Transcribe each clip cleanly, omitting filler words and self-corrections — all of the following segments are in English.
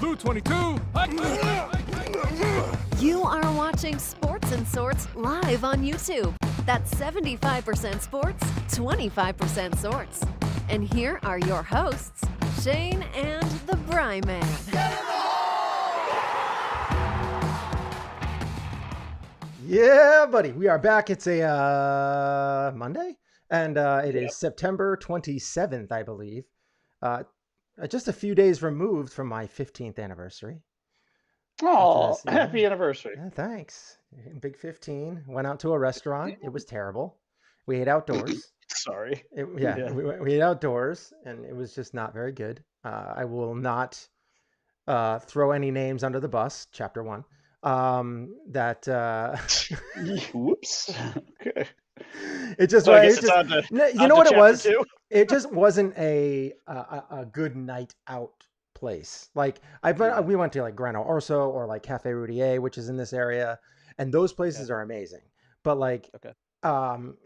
Blue 22. You are watching Sports and Sorts live on YouTube. That's 75% sports, 25% sorts. And here are your hosts, Shane and the Bry Man. Yeah, buddy. We are back. It's a Monday, and it is September 27th, I believe. Just a few days removed from my 15th anniversary. Oh, happy anniversary. Yeah, thanks. Big 15. Went out to a restaurant. It was terrible. We ate outdoors. Sorry. We ate outdoors, and it was just not very good. I will not throw any names under the bus, chapter 1. Whoops. Okay. It just, so you know what it was? 2? It just wasn't a good night out place. Like we went to like Grano Orso or like Cafe Rudier, which is in this area, and those places are amazing. But like,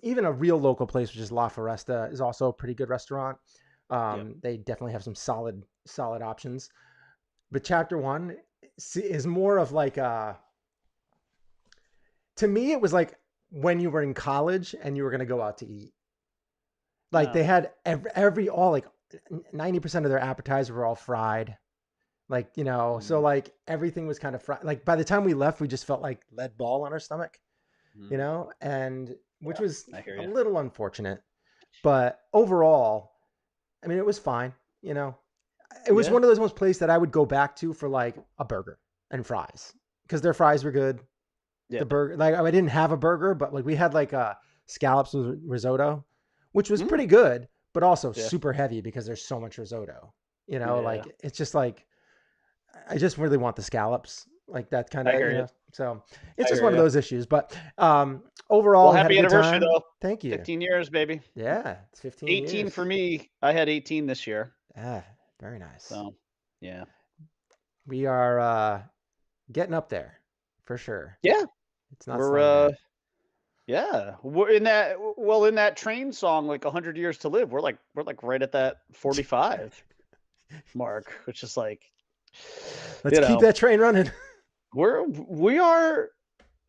even a real local place, which is La Foresta, is also a pretty good restaurant. They definitely have some solid options. But chapter 1 is more of like to me, it was like when you were in college and you were going to go out to eat. Like they had all like 90% of their appetizers were all fried. Like, you know, so like everything was kind of fried. Like by the time we left, we just felt like lead ball on our stomach, you know, and which was a little unfortunate. But overall, I mean, it was fine, you know. It was one of those places that I would go back to for like a burger and fries because their fries were good. Yeah. The burger, like I didn't have a burger, but like we had like scallops with risotto, which was pretty good, but also super heavy because there's so much risotto. You know, like it's just like I just really want the scallops, like that kind of. You know, so it's just one of those issues. But overall, happy anniversary though. Thank you. 15 years, baby. Yeah, it's 15. 18 years. For me. I had 18 this year. Yeah. Very nice. So, yeah. We are getting up there for sure. Yeah. It's not we're we're in that train song like 100 years to live. We're like right at that 45 mark, which is like let's keep that train running. We are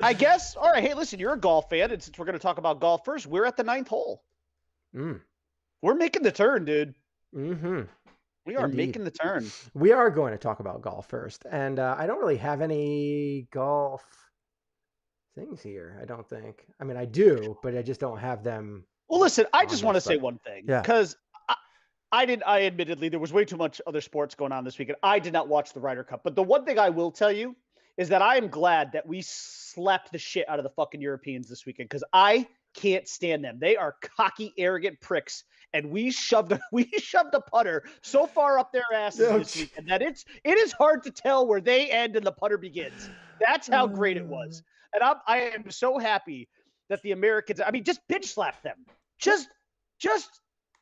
I guess. All right, hey, listen, you're a golf fan, and since we're going to talk about golf first, we're at the 9th hole. We're making the turn, dude. We are making the turn. We are going to talk about golf first. And I don't really have any golf things here, I don't think. I mean, I do, but I just don't have them. Well, listen, I just want to say one thing. Yeah. Because I admittedly, there was way too much other sports going on this weekend. I did not watch the Ryder Cup. But the one thing I will tell you is that I am glad that we slapped the shit out of the fucking Europeans this weekend because I can't stand them. They are cocky, arrogant pricks. And we shoved a putter so far up their asses this weekend that it is hard to tell where they end and the putter begins. That's how great it was. And I am so happy that the Americans, I mean, just bitch slapped them. Just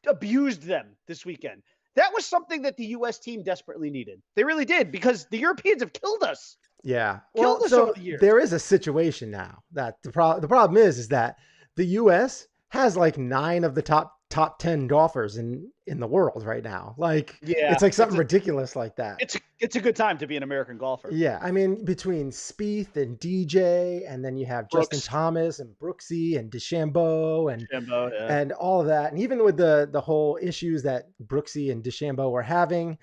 abused them this weekend. That was something that the U.S. team desperately needed. They really did because the Europeans have killed us. Yeah. Killed us over the years. There is a situation now that the problem is that the U.S. has like 9 of the top 10 golfers in the world right now. Like, it's like something ridiculous like that. It's a good time to be an American golfer. Yeah. I mean, between Spieth and DJ, and then you have Justin Thomas and Brooksy and DeChambeau and all of that. And even with the whole issues that Brooksy and DeChambeau were having,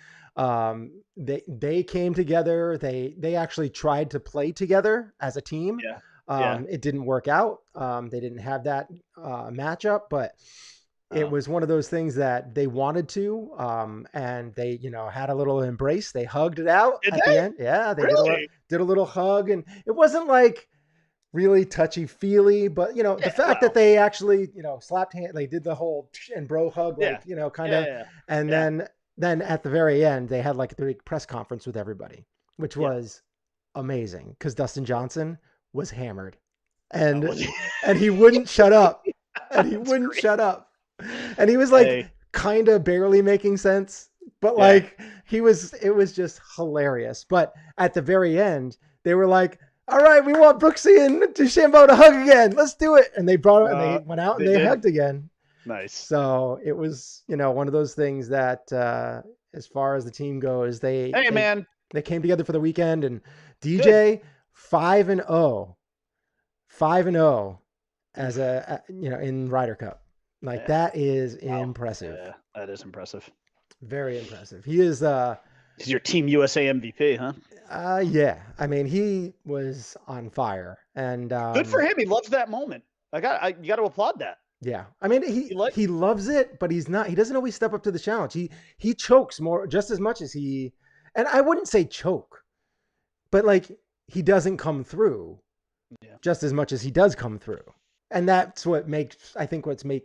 they came together. They actually tried to play together as a team. It didn't work out. They didn't have that matchup, but it was one of those things that they wanted to, and they, had a little embrace. They hugged it out at the end. Yeah, they did a little hug, and it wasn't like really touchy feely, but the fact that they actually, slapped hand, they did the whole and bro hug, like kind of, and then at the very end they had like the big press conference with everybody, which was amazing because Dustin Johnson was hammered, and he wouldn't shut up, and he wouldn't shut up. And he was like kind of barely making sense, but like it was just hilarious. But at the very end, they were like, all right, we want Brooksy and DeChambeau to hug again. Let's do it. And they brought it and they went out and they hugged again. Nice. So it was, one of those things that as far as the team goes, they They came together for the weekend, and DJ 5-0 as in Ryder Cup. Like that is impressive. Yeah, that is impressive. Very impressive. He is he's your Team USA MVP, huh? Yeah. I mean, he was on fire, and good for him. He loves that moment. You got to applaud that. Yeah. I mean, he loves it, but he doesn't always step up to the challenge. He chokes just as much as and I wouldn't say choke, but like he doesn't come through just as much as he does come through. And that's what makes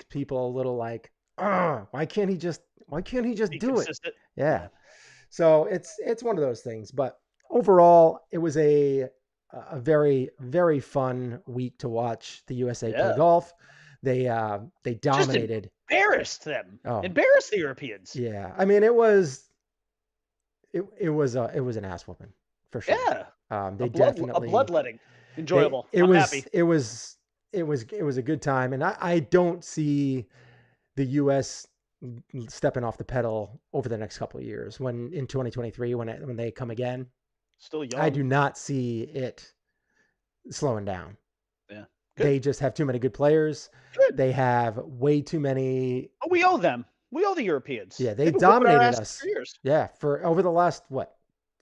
people a little like, why can't he just do consistent. It? Yeah. So it's one of those things, but overall it was a very, very fun week to watch the USA play golf. They dominated. Just embarrassed them. Embarrassed the Europeans. Yeah. I mean, it was an ass whooping for sure. Yeah. They definitely a bloodletting. Enjoyable. I'm happy. It was a good time, and I don't see the U.S. stepping off the pedal over the next couple of years. When in 2023, when they come again, still young. I do not see it slowing down. Yeah, good. They just have too many good players. Good. They have way too many. Oh, we owe them. We owe the Europeans. Yeah, they dominated us. For years. Yeah, for over the last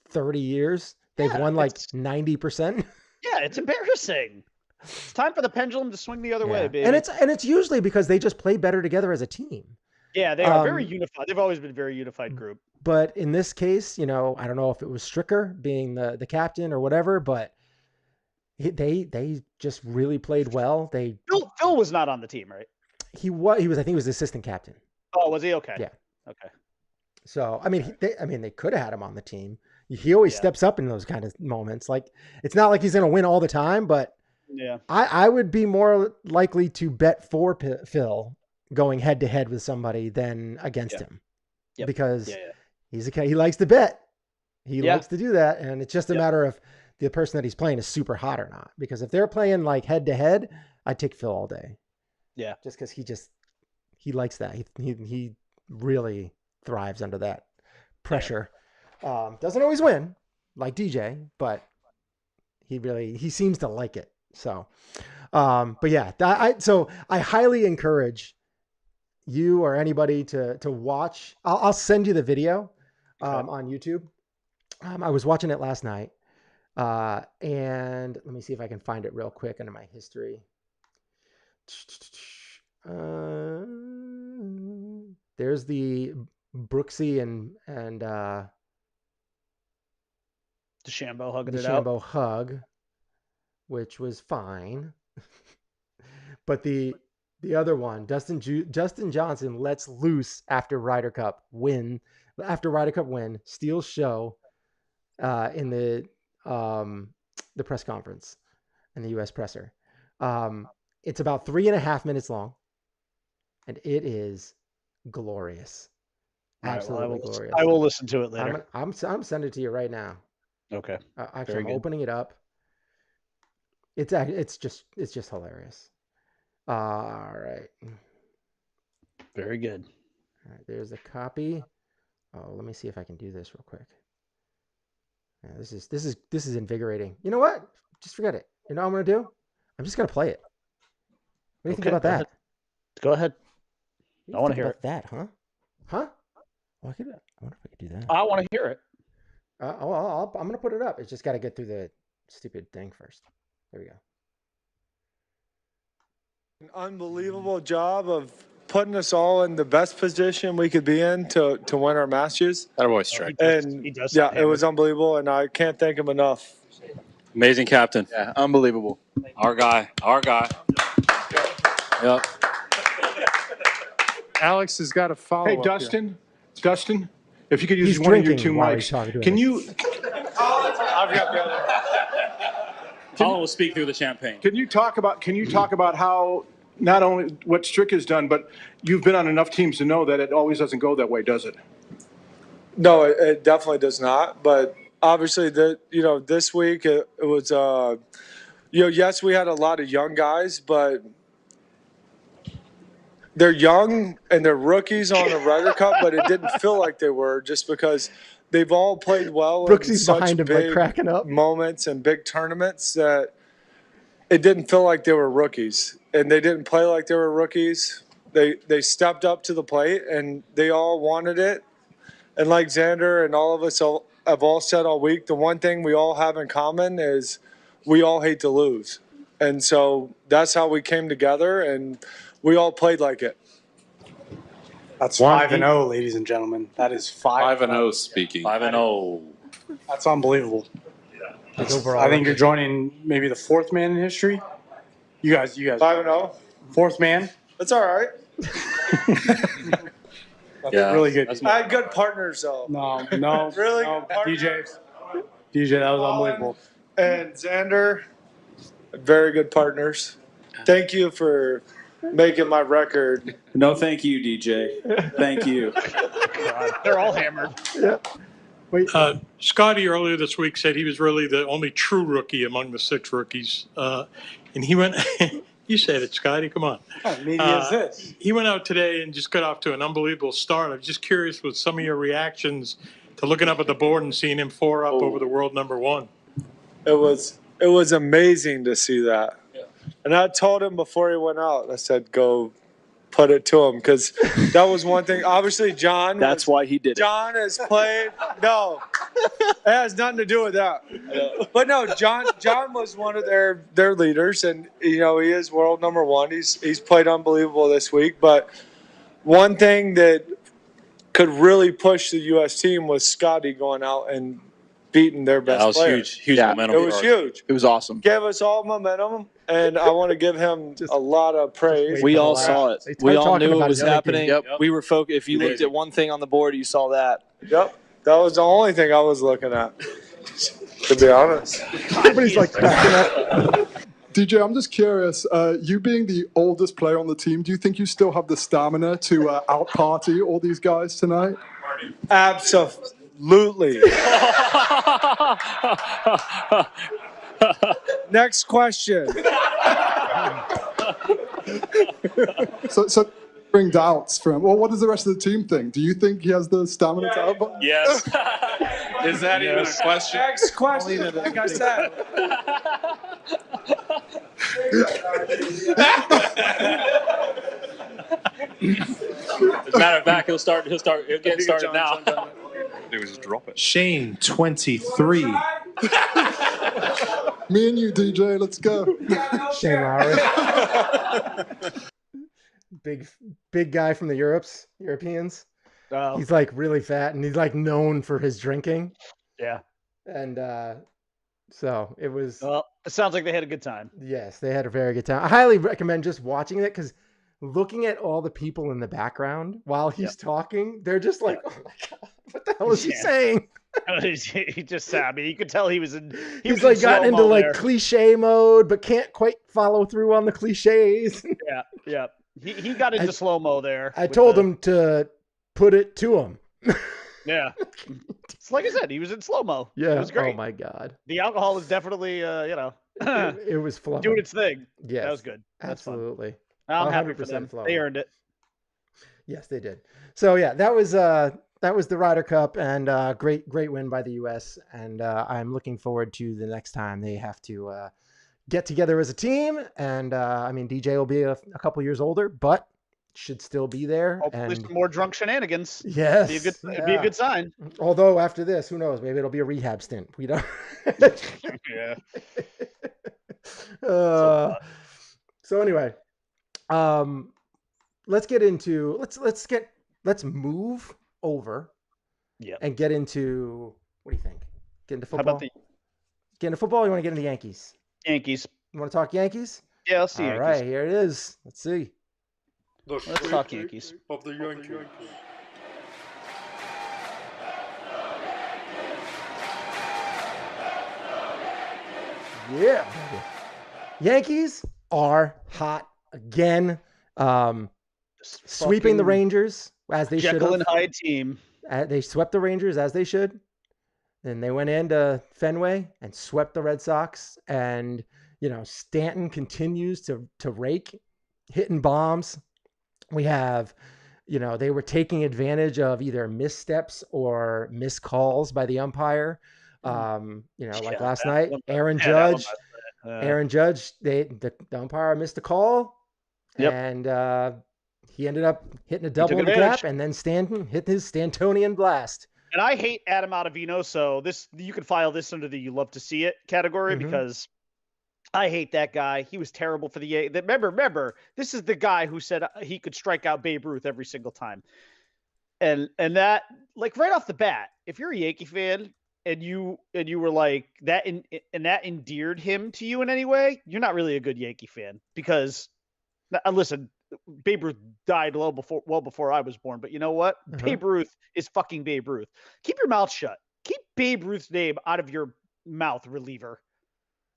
30 years, they've won like 90%. Yeah, it's embarrassing. It's time for the pendulum to swing the other way, baby. And it's usually because they just play better together as a team. Yeah, they are very unified. They've always been a very unified group. But in this case, I don't know if it was Stricker being the captain or whatever, but they just really played well. Phil was not on the team, right? He was. I think he was the assistant captain. Oh, was he? Okay. Yeah. Okay. So they could have had him on the team. He always steps up in those kind of moments. Like it's not like he's going to win all the time, but I would be more likely to bet for Phil going head to head with somebody than against him, because he likes to bet. He likes to do that, and it's just a matter of the person that he's playing is super hot or not. Because if they're playing like head to head, I'd take Phil all day. Yeah, just because he likes that. He really thrives under that pressure. Doesn't always win like DJ, but he seems to like it. So, but yeah, I highly encourage you or anybody to watch. I'll send you the video on YouTube. I was watching it last night, and let me see if I can find it real quick under my history. There's the Brooksy and DeChambeau hugging it out. DeChambeau hug, which was fine. But the other one, Justin Johnson lets loose after Ryder Cup win, steals show in the press conference in the U.S. presser. It's about 3.5 minutes long, and it is glorious. Absolutely glorious. I will listen to it later. I'm sending it to you right now. Okay. Actually, I'm opening it up. It's just hilarious. All right. Very good. All right, there's a copy. Oh, let me see if I can do this real quick. Yeah, this is invigorating. You know what? Just forget it. You know what I'm gonna do? I'm just gonna play it. What do you think about that? Go ahead. I want to hear that, huh? Huh? Well, I wonder if I could do that. I want to hear it. I'm gonna put it up. It's just got to get through the stupid thing first. There we go. An unbelievable job of putting us all in the best position we could be in to win our matches. That boy's strike. And it was unbelievable, and I can't thank him enough. Amazing captain. Yeah, unbelievable. Our guy. Yep. Alex has got to follow. Hey, Dustin, if you could use He's one of your drinking two while mics, he's talking to can us. you? I've got the other. Paul will speak through the champagne. Can you talk about how not only what Strick has done, but you've been on enough teams to know that it always doesn't go that way, does it? No, it definitely does not. But obviously, this week it was, yes, we had a lot of young guys, but they're young and they're rookies on the Ryder Cup, but it didn't feel like they were just because they've all played well in Brooksy's such behind him, like big cracking up. moments and big tournaments that it didn't feel like they were rookies, and they didn't play like they were rookies. They stepped up to the plate, and they all wanted it. And like Xander and all of us have all said all week, the one thing we all have in common is we all hate to lose. And so that's how we came together, and we all played like it. That's 5-0, ladies and gentlemen. That is 5-0 speaking. 5-0. That's unbelievable. Overall, I think you're joining maybe the fourth man in history. You guys. 5-0. Fourth man. That's all right. Yeah, really good. I had good partners, though. No, Really? no. DJ, that was unbelievable. And Xander, very good partners. Thank you for making my record. No, thank you, DJ. Thank you. They're all hammered. Yeah. Wait. Scotty earlier this week said he was really the only true rookie among the 6 rookies. And he went, you said it, Scotty, come on. What kind of media is this? He went out today and just got off to an unbelievable start. I'm just curious with some of your reactions to looking up at the board and seeing him 4 up over the world number 1. It was amazing to see that. Yeah. And I told him before he went out, I said, go put it to him, because that was one thing. Obviously, John. That's why he did it. John has played. No, it has nothing to do with that. But no, John was one of their leaders, and he is world number 1. He's played unbelievable this week. But one thing that could really push the U.S. team was Scotty going out and beating their best That was player. huge momentum. It was huge. It was awesome. Gave us all momentum, and I want to give him a lot of praise. We all saw it. We all knew it was happening. Yep. We were focused. If you looked at one thing on the board, you saw that. Yep, that was the only thing I was looking at, to be honest. Everybody's like cracking up. DJ, I'm just curious, you being the oldest player on the team, do you think you still have the stamina to out-party all these guys tonight? Absolutely. Next question. So bring doubts from, well, what does the rest of the team think? Do you think he has the stamina to out-party? Yes. Is that even a question? Next question. Like I said. As a matter of fact, he'll get started now. Do is just drop it. Shane, 23. Me and you, DJ, let's go. Shane Lowry. Big guy from the Europeans. Oh. He's like really fat, and he's like known for his drinking. Yeah. And so it was. Well, it sounds like they had a good time. Yes, they had a very good time. I highly recommend just watching it, because looking at all the people in the background while he's talking, they're just like, oh my God, what the hell is he saying? He just said, I mean, you could tell he was in. He's like gotten into like cliche mode, but can't quite follow through on the cliches. Yeah. He got into slow-mo there. I told him to put it to him. Yeah. It's like I said, he was in slow-mo. Yeah. It was great. Oh my God. The alcohol was definitely, it was flowing. doing its thing. Yes. That was good. That's absolutely. Fun. I'm happy for them. Flowing. They earned it. Yes, they did. So yeah, that was the Ryder Cup, and great win by the U.S. And I'm looking forward to the next time they have to get together as a team. And I mean, DJ will be a couple years older, but should still be there. Hopefully, and some more drunk shenanigans. Yes, it'd be a good sign. Although after this, who knows? Maybe it'll be a rehab stint. We don't. Yeah. So anyway, let's move over. Yeah. And get into, what do you think? Get into football. How about get into football? Or you want to get into Yankees? Yankees. You want to talk Yankees? Yeah, let's see. All Yankees. right, here it is. Let's see. Let's talk Yankees. Of the Yankees. Yeah. Yankees are hot again. Sweeping the Rangers as they should have. Jekyll and Hyde team. They swept the Rangers as they should. Then they went into Fenway and swept the Red Sox. And, Stanton continues to rake, hitting bombs. We have they were taking advantage of either missteps or missed calls by the umpire. Like last night, Aaron Judge, the umpire missed a call, and he ended up hitting a double in the gap, and then Stanton hit his Stantonian blast. And I hate Adam Ottavino, so you can file this under the "you love to see it" category because I hate that guy. He was terrible for the Yankees. Remember, this is the guy who said he could strike out Babe Ruth every single time, and that, like, right off the bat, if you're a Yankee fan and you were like that, and that endeared him to you in any way, you're not really a good Yankee fan because, listen, Babe Ruth died well before I was born, but you know what? Babe Ruth is fucking Babe Ruth. Keep your mouth shut. Keep Babe Ruth's name out of your mouth, reliever.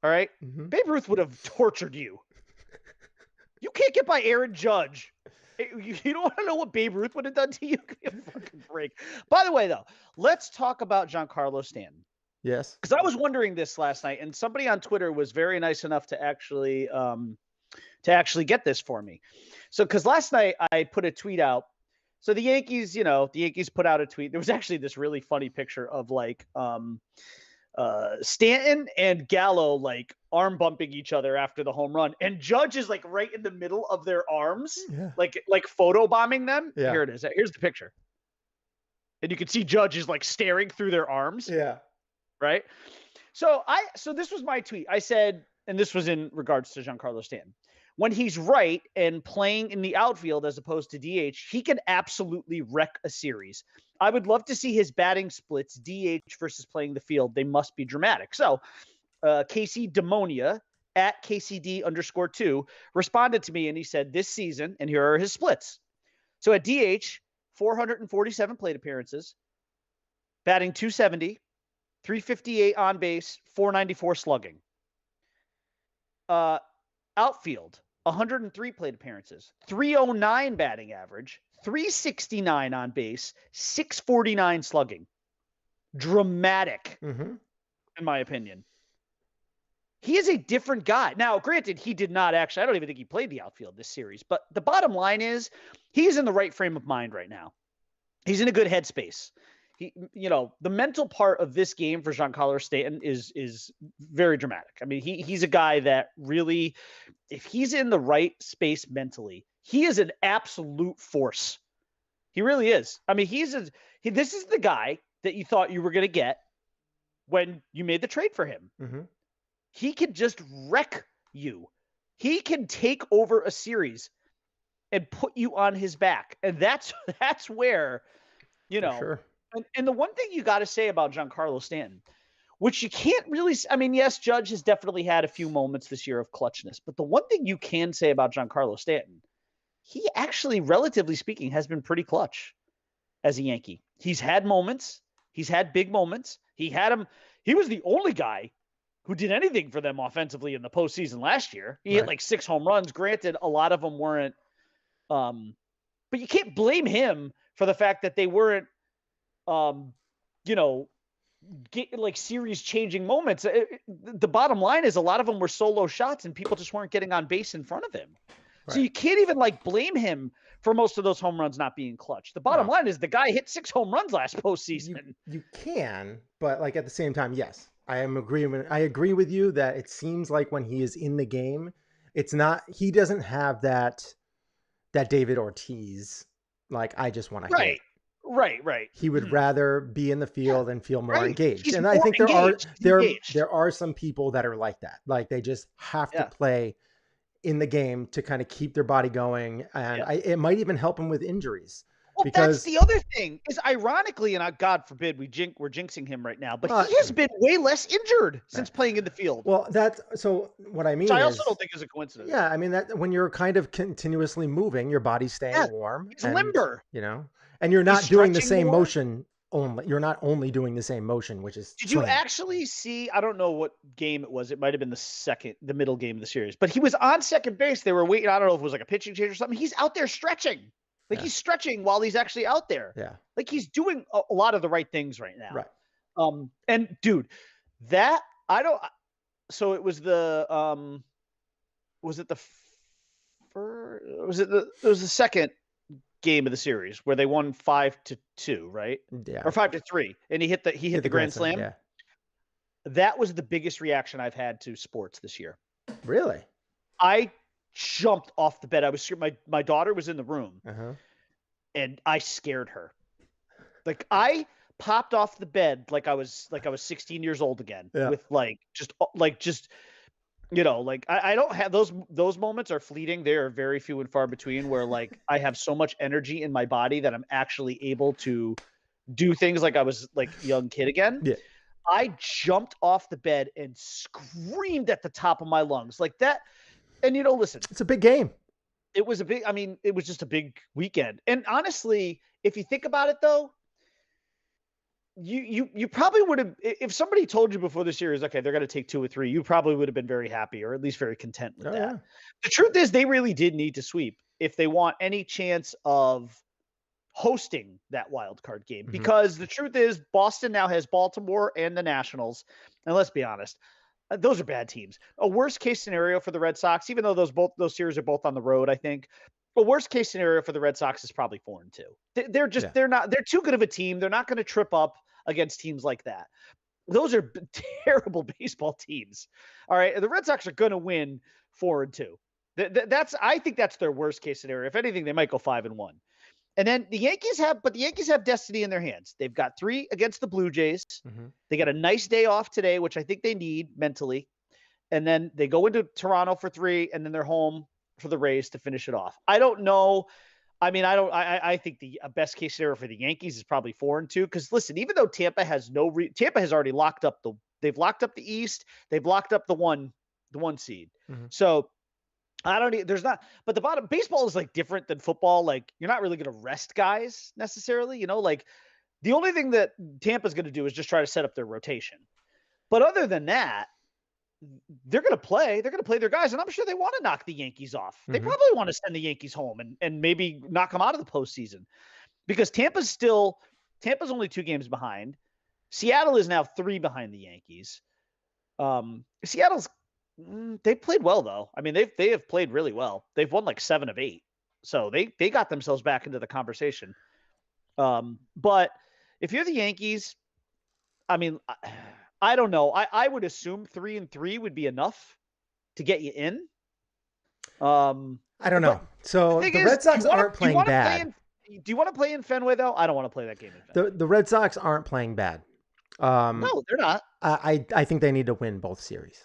All right? Babe Ruth would have tortured you. You can't get by Aaron Judge. You don't want to know what Babe Ruth would have done to you? Give me a fucking break. By the way, though, let's talk about Giancarlo Stanton. Yes. Because I was wondering this last night, and somebody on Twitter was very nice enough to actually get this for me. So, because last night I put a tweet out. So the Yankees put out a tweet. There was actually this really funny picture of like Stanton and Gallo like arm bumping each other after the home run, and Judge is like right in the middle of their arms, like photo bombing them. Yeah. Here it is. Here's the picture, and you can see Judge is like staring through their arms. Yeah. Right. So this was my tweet. I said, and this was in regards to Giancarlo Stanton. When he's right and playing in the outfield as opposed to DH, he can absolutely wreck a series. I would love to see his batting splits, DH versus playing the field. They must be dramatic. So Casey Demonia at KCD_2 responded to me, and he said this season, and here are his splits. So at DH, 447 plate appearances, batting .270, 358 on base, 494 slugging. Outfield, 103 plate appearances, 309 batting average, 369 on base, 649 slugging. Dramatic, in my opinion. He is a different guy. Now, granted, he did not actually, I don't even think he played the outfield this series, but the bottom line is he's in the right frame of mind right now. He's in a good headspace. The mental part of this game for Giancarlo Stanton is very dramatic. I mean, he's a guy that really, if he's in the right space mentally, he is an absolute force. He really is. I mean, this is the guy that you thought you were going to get when you made the trade for him. He can just wreck you. He can take over a series and put you on his back. And that's where, Sure. And the one thing you got to say about Giancarlo Stanton, which you can't really, I mean, yes, Judge has definitely had a few moments this year of clutchness, but the one thing you can say about Giancarlo Stanton, he actually, relatively speaking, has been pretty clutch as a Yankee. He's had moments. He's had big moments. He was the only guy who did anything for them offensively in the postseason last year. He hit like 6 home runs. Granted, a lot of them weren't, but you can't blame him for the fact that they weren't, get like series changing moments. The bottom line is a lot of them were solo shots and people just weren't getting on base in front of him. Right. So you can't even like blame him for most of those home runs not being clutch. The bottom line is the guy hit 6 home runs last postseason. You can, but like at the same time, yes, I agree with you that it seems like when he is in the game, he doesn't have that David Ortiz, like, I just want to hit. Right. He would rather be in the field and feel more engaged. And I think there are some people that are like that. Like they just have to play in the game to kind of keep their body going. And it might even help them with injuries. Well, that's the other thing is, ironically, and God forbid we're jinxing him right now, but he has been way less injured since playing in the field. Well, so what I mean is, I also don't think is a coincidence. Yeah. I mean, that when you're kind of continuously moving, your body's staying warm. He's limber. And you're not doing the same motion only. You're not only doing the same motion, which is. Did you actually see? I don't know what game it was. It might have been the middle game of the series. But he was on second base. They were waiting. I don't know if it was like a pitching change or something. He's out there stretching. Like he's stretching while he's actually out there. Yeah. Like he's doing a lot of the right things right now. Right. And dude, that I don't. So it was the was it the first? It was the second game of the series where they won 5-2, right? Yeah. Or 5-3, and he hit the grand slam. Yeah. That was the biggest reaction I've had to sports this year. Really? I jumped off the bed. I was scared. My daughter was in the room, and I scared her. Like I popped off the bed like I was 16 years old again, with just I don't have those moments are fleeting. They are very few and far between where like I have so much energy in my body that I'm actually able to do things like I was like a young kid again. Yeah. I jumped off the bed and screamed at the top of my lungs like that. And listen, it's a big game. It was just a big weekend. And honestly, if you think about it though, you probably would have, if somebody told you before the series, okay, they're going to take 2 or 3, you probably would have been very happy or at least very content with that. Yeah. The truth is they really did need to sweep if they want any chance of hosting that wild card game, because the truth is Boston now has Baltimore and the Nationals. And let's be honest, those are bad teams. A worst case scenario for the Red Sox, even though those series are both on the road, I think a worst case scenario for the Red Sox is probably 4-2. They're too good of a team. They're not going to trip up against teams like that. Those are terrible baseball teams. All right. The Red Sox are going to win 4-2. I think that's their worst case scenario. If anything, they might go 5-1. And then the Yankees have destiny in their hands. They've got 3 against the Blue Jays. They got a nice day off today, which I think they need mentally. And then they go into Toronto for 3, and then they're home for the Rays to finish it off. I don't know. I mean, I think the best case scenario for the Yankees is probably 4-2. Because listen, even though Tampa has Tampa has already locked up they've locked up the East. They've locked up the one seed. So but the bottom baseball is like different than football. Like you're not really going to rest guys necessarily, like the only thing that Tampa's going to do is just try to set up their rotation. But other than that, they're going to play their guys. And I'm sure they want to knock the Yankees off. They probably want to send the Yankees home and maybe knock them out of the postseason, because Tampa's only 2 games behind. Seattle is now 3 behind the Yankees. They played well though. I mean, they have played really well. They've won like 7 of 8. So they got themselves back into the conversation. But if you're the Yankees, I mean, I don't know. I would assume 3-3 would be enough to get you in. I don't know. So the Red Sox aren't playing bad. Do you want to play in Fenway though? I don't want to play that game in Fenway. The Red Sox aren't playing bad. No, they're not. I think they need to win both series.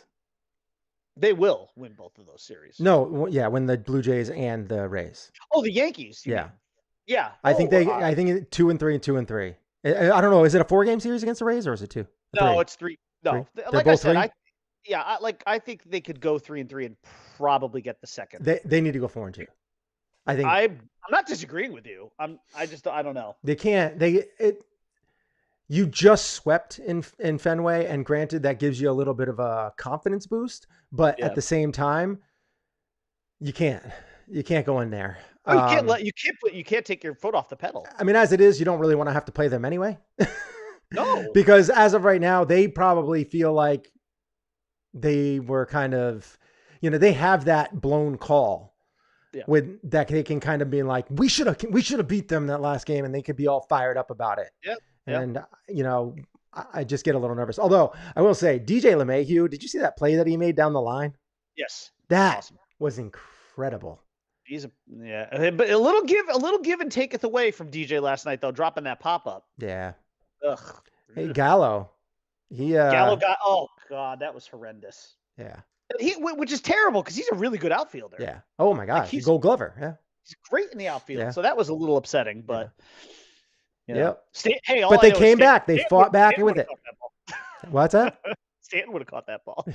They will win both of those series. No, yeah, when the Blue Jays and the Rays. Oh, the Yankees. Yeah. Yeah. I think 2-3 and 2-3. I don't know. Is it a 4-game series against the Rays or is it 2? No, it's 3. No, like I said, I think they could go 3-3 and probably get the second. They need to go 4-2. I think I'm not disagreeing with you. I don't know. They can't. You just swept in Fenway, and granted that gives you a little bit of a confidence boost, but at the same time, you can't go in there. You can't take your foot off the pedal. I mean, as it is, you don't really want to have to play them anyway. No, because as of right now, they probably feel like they were kind of, they have that blown call with that they can kind of be like, we should have beat them that last game, and they could be all fired up about it. Yep. And, I just get a little nervous. Although I will say, DJ LeMahieu, did you see that play that he made down the line? Yes. That was incredible. But a little give and taketh away from DJ last night, though, dropping that pop-up. Yeah. Ugh. Hey, Gallo. Gallo got, oh, God, that was horrendous. Yeah. Which is terrible because he's a really good outfielder. Yeah. Oh, my gosh. He's Gold Glover. Yeah. He's great in the outfield. Yeah. So that was a little upsetting, but... Yep. But they came back. They fought back with it. What's that? Stanton would have caught that ball.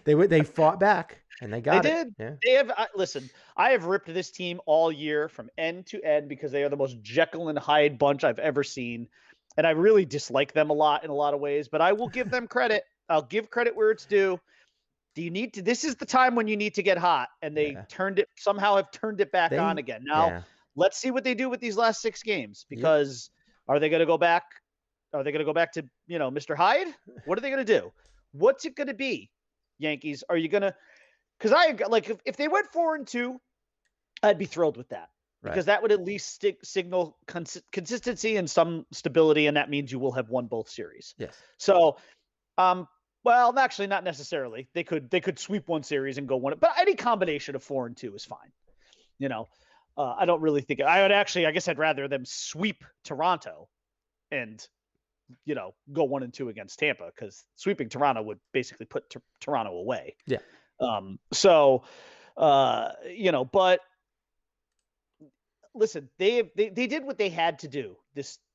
They fought back and they got it. They did. Yeah. Listen, I have ripped this team all year from end to end because they are the most Jekyll and Hyde bunch I've ever seen. And I really dislike them a lot in a lot of ways, but I will give them credit. I'll give credit where it's due. This is the time when you need to get hot, and they somehow have turned it back on again. Now, let's see what they do with these last 6 games, because are they going to go back? Are they going to go back to, Mr. Hyde? What are they going to do? What's it going to be, Yankees? Are you going to, because if they went 4-2, I'd be thrilled with that. because that would at least signal consistency and some stability, and that means you will have won both series. Yes. So, well, actually, not necessarily. They could sweep one series and go win it, but any combination of 4 and 2 is fine. I don't really think I would actually. I guess I'd rather them sweep Toronto, and go 1 and 2 against Tampa, because sweeping Toronto would basically put Toronto away. Yeah. But listen, they did what they had to do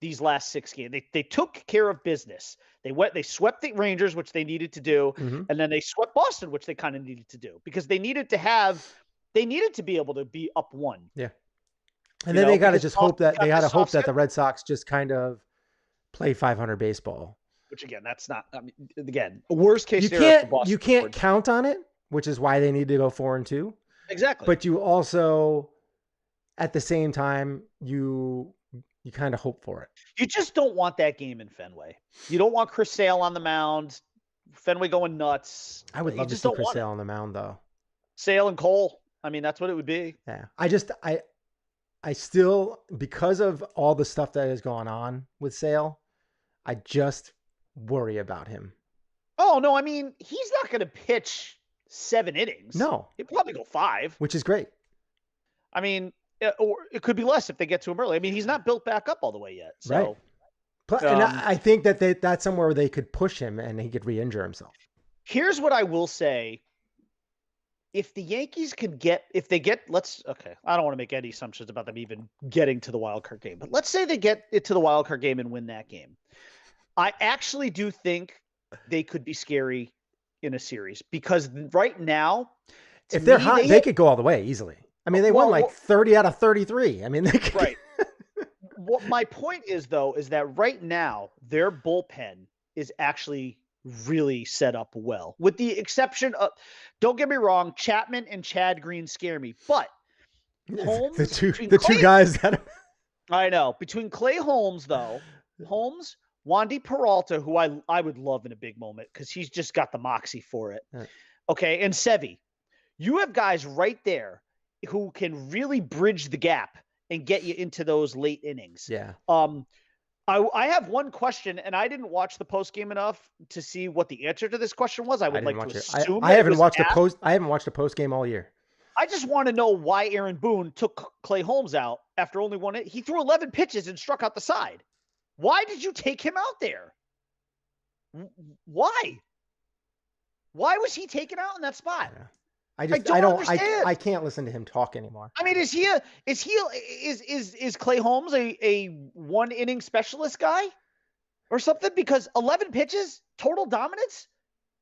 these last 6 games. They took care of business. They swept the Rangers, which they needed to do, and then they swept Boston, which they kind of needed to do, because they needed to be able to be up 1. Yeah. And then they got to just hope that the Red Sox just kind of play 500 baseball. Which again, that's not. I mean, again, worst case scenario for Boston. You can't count on it, which is why they need to go 4 and 2. Exactly. But you also, at the same time, you kind of hope for it. You just don't want that game in Fenway. You don't want Chris Sale on the mound, Fenway going nuts. I would love to see Chris Sale on the mound, though. Sale and Cole. I mean, that's what it would be. Yeah. I still, because of all the stuff that has gone on with Sale, I just worry about him. Oh, no. I mean, he's not going to pitch 7 innings. No. He'll probably go 5. Which is great. I mean, or it could be less if they get to him early. I mean, he's not built back up all the way yet. So. Right. And I think that that's somewhere where they could push him and he could re-injure himself. Here's what I will say. If the Yankees I don't want to make any assumptions about them even getting to the wild card game, but let's say they get it to the wild card game and win that game. I actually do think they could be scary in a series, because right now, if they're hot, they could go all the way easily. I mean, they won 30 out of 33. I mean, they could. Right. What my point is, though, is that right now their bullpen is actually really set up well, with the exception of, don't get me wrong, Chapman and Chad Green scare me, but Holmes, the two guys that I know, between Clay Holmes, though, Wandy Peralta, who I would love in a big moment because he's just got the moxie for it. Right. Okay, and Sevy, you have guys right there who can really bridge the gap and get you into those late innings. Yeah. I have one question, and I didn't watch the post game enough to see what the answer to this question was. I would like to assume I haven't watched a post game all year. I just want to know why Aaron Boone took Clay Holmes out after only 1 inning. He threw 11 pitches and struck out the side. Why did you take him out there? Why? Why was he taken out in that spot? Yeah. I can't listen to him talk anymore. I mean, is Clay Holmes a 1 inning specialist guy or something? Because 11 pitches, total dominance,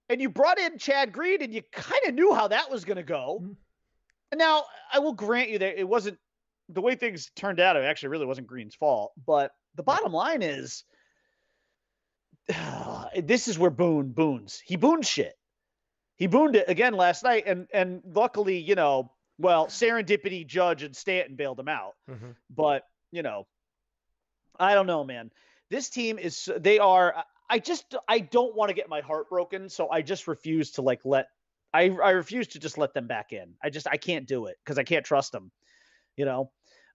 and you brought in Chad Green, and you kind of knew how that was going to go. Mm-hmm. And now I will grant you that it wasn't the way things turned out. It actually really wasn't Green's fault. But the bottom line is, this is where Boone boons. He boons shit. He booned it again last night, and luckily, serendipity, Judge, and Stanton bailed him out. Mm-hmm. But, I don't know, man. This team I don't want to get my heart broken, so I just refuse to I refuse to just let them back in. I can't do it because I can't trust them,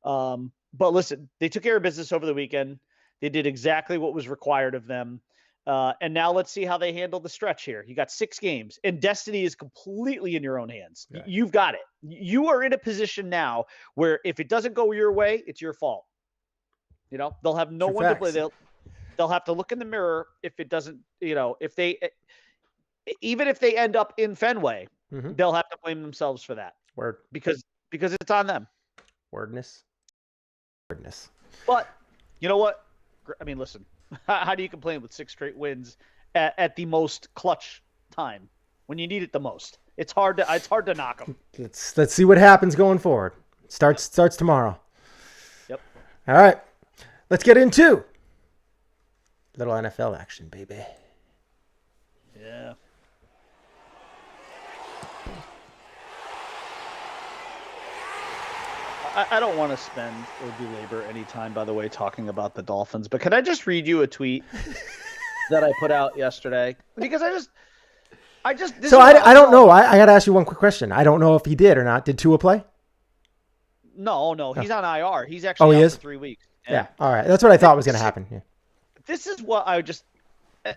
But listen, they took care of business over the weekend. They did exactly what was required of them. And now let's see how they handle the stretch here. You got 6 games, and destiny is completely in your own hands. Yeah. You've got it. You are in a position now where if it doesn't go your way, it's your fault. They'll have no one to play. They'll have to look in the mirror if it doesn't, even if they end up in Fenway, mm-hmm. they'll have to blame themselves for that. Word. Because it's on them. Wordness. But you know what? I mean, listen. How do you complain with 6 straight wins at the most clutch time when you need it the most? It's hard to knock them. Let's see what happens going forward. Starts tomorrow. Yep. All right. Let's get into little NFL action, baby. Yeah. I don't want to spend or belabor any time, by the way, talking about the Dolphins, but can I just read you a tweet that I put out yesterday? Because I don't know. I got to ask you one quick question. I don't know if he did or not. Did Tua play? No, he's on IR. He's actually out for 3 weeks. Yeah. All right. That's what I thought was going to happen. Yeah. This is what I just,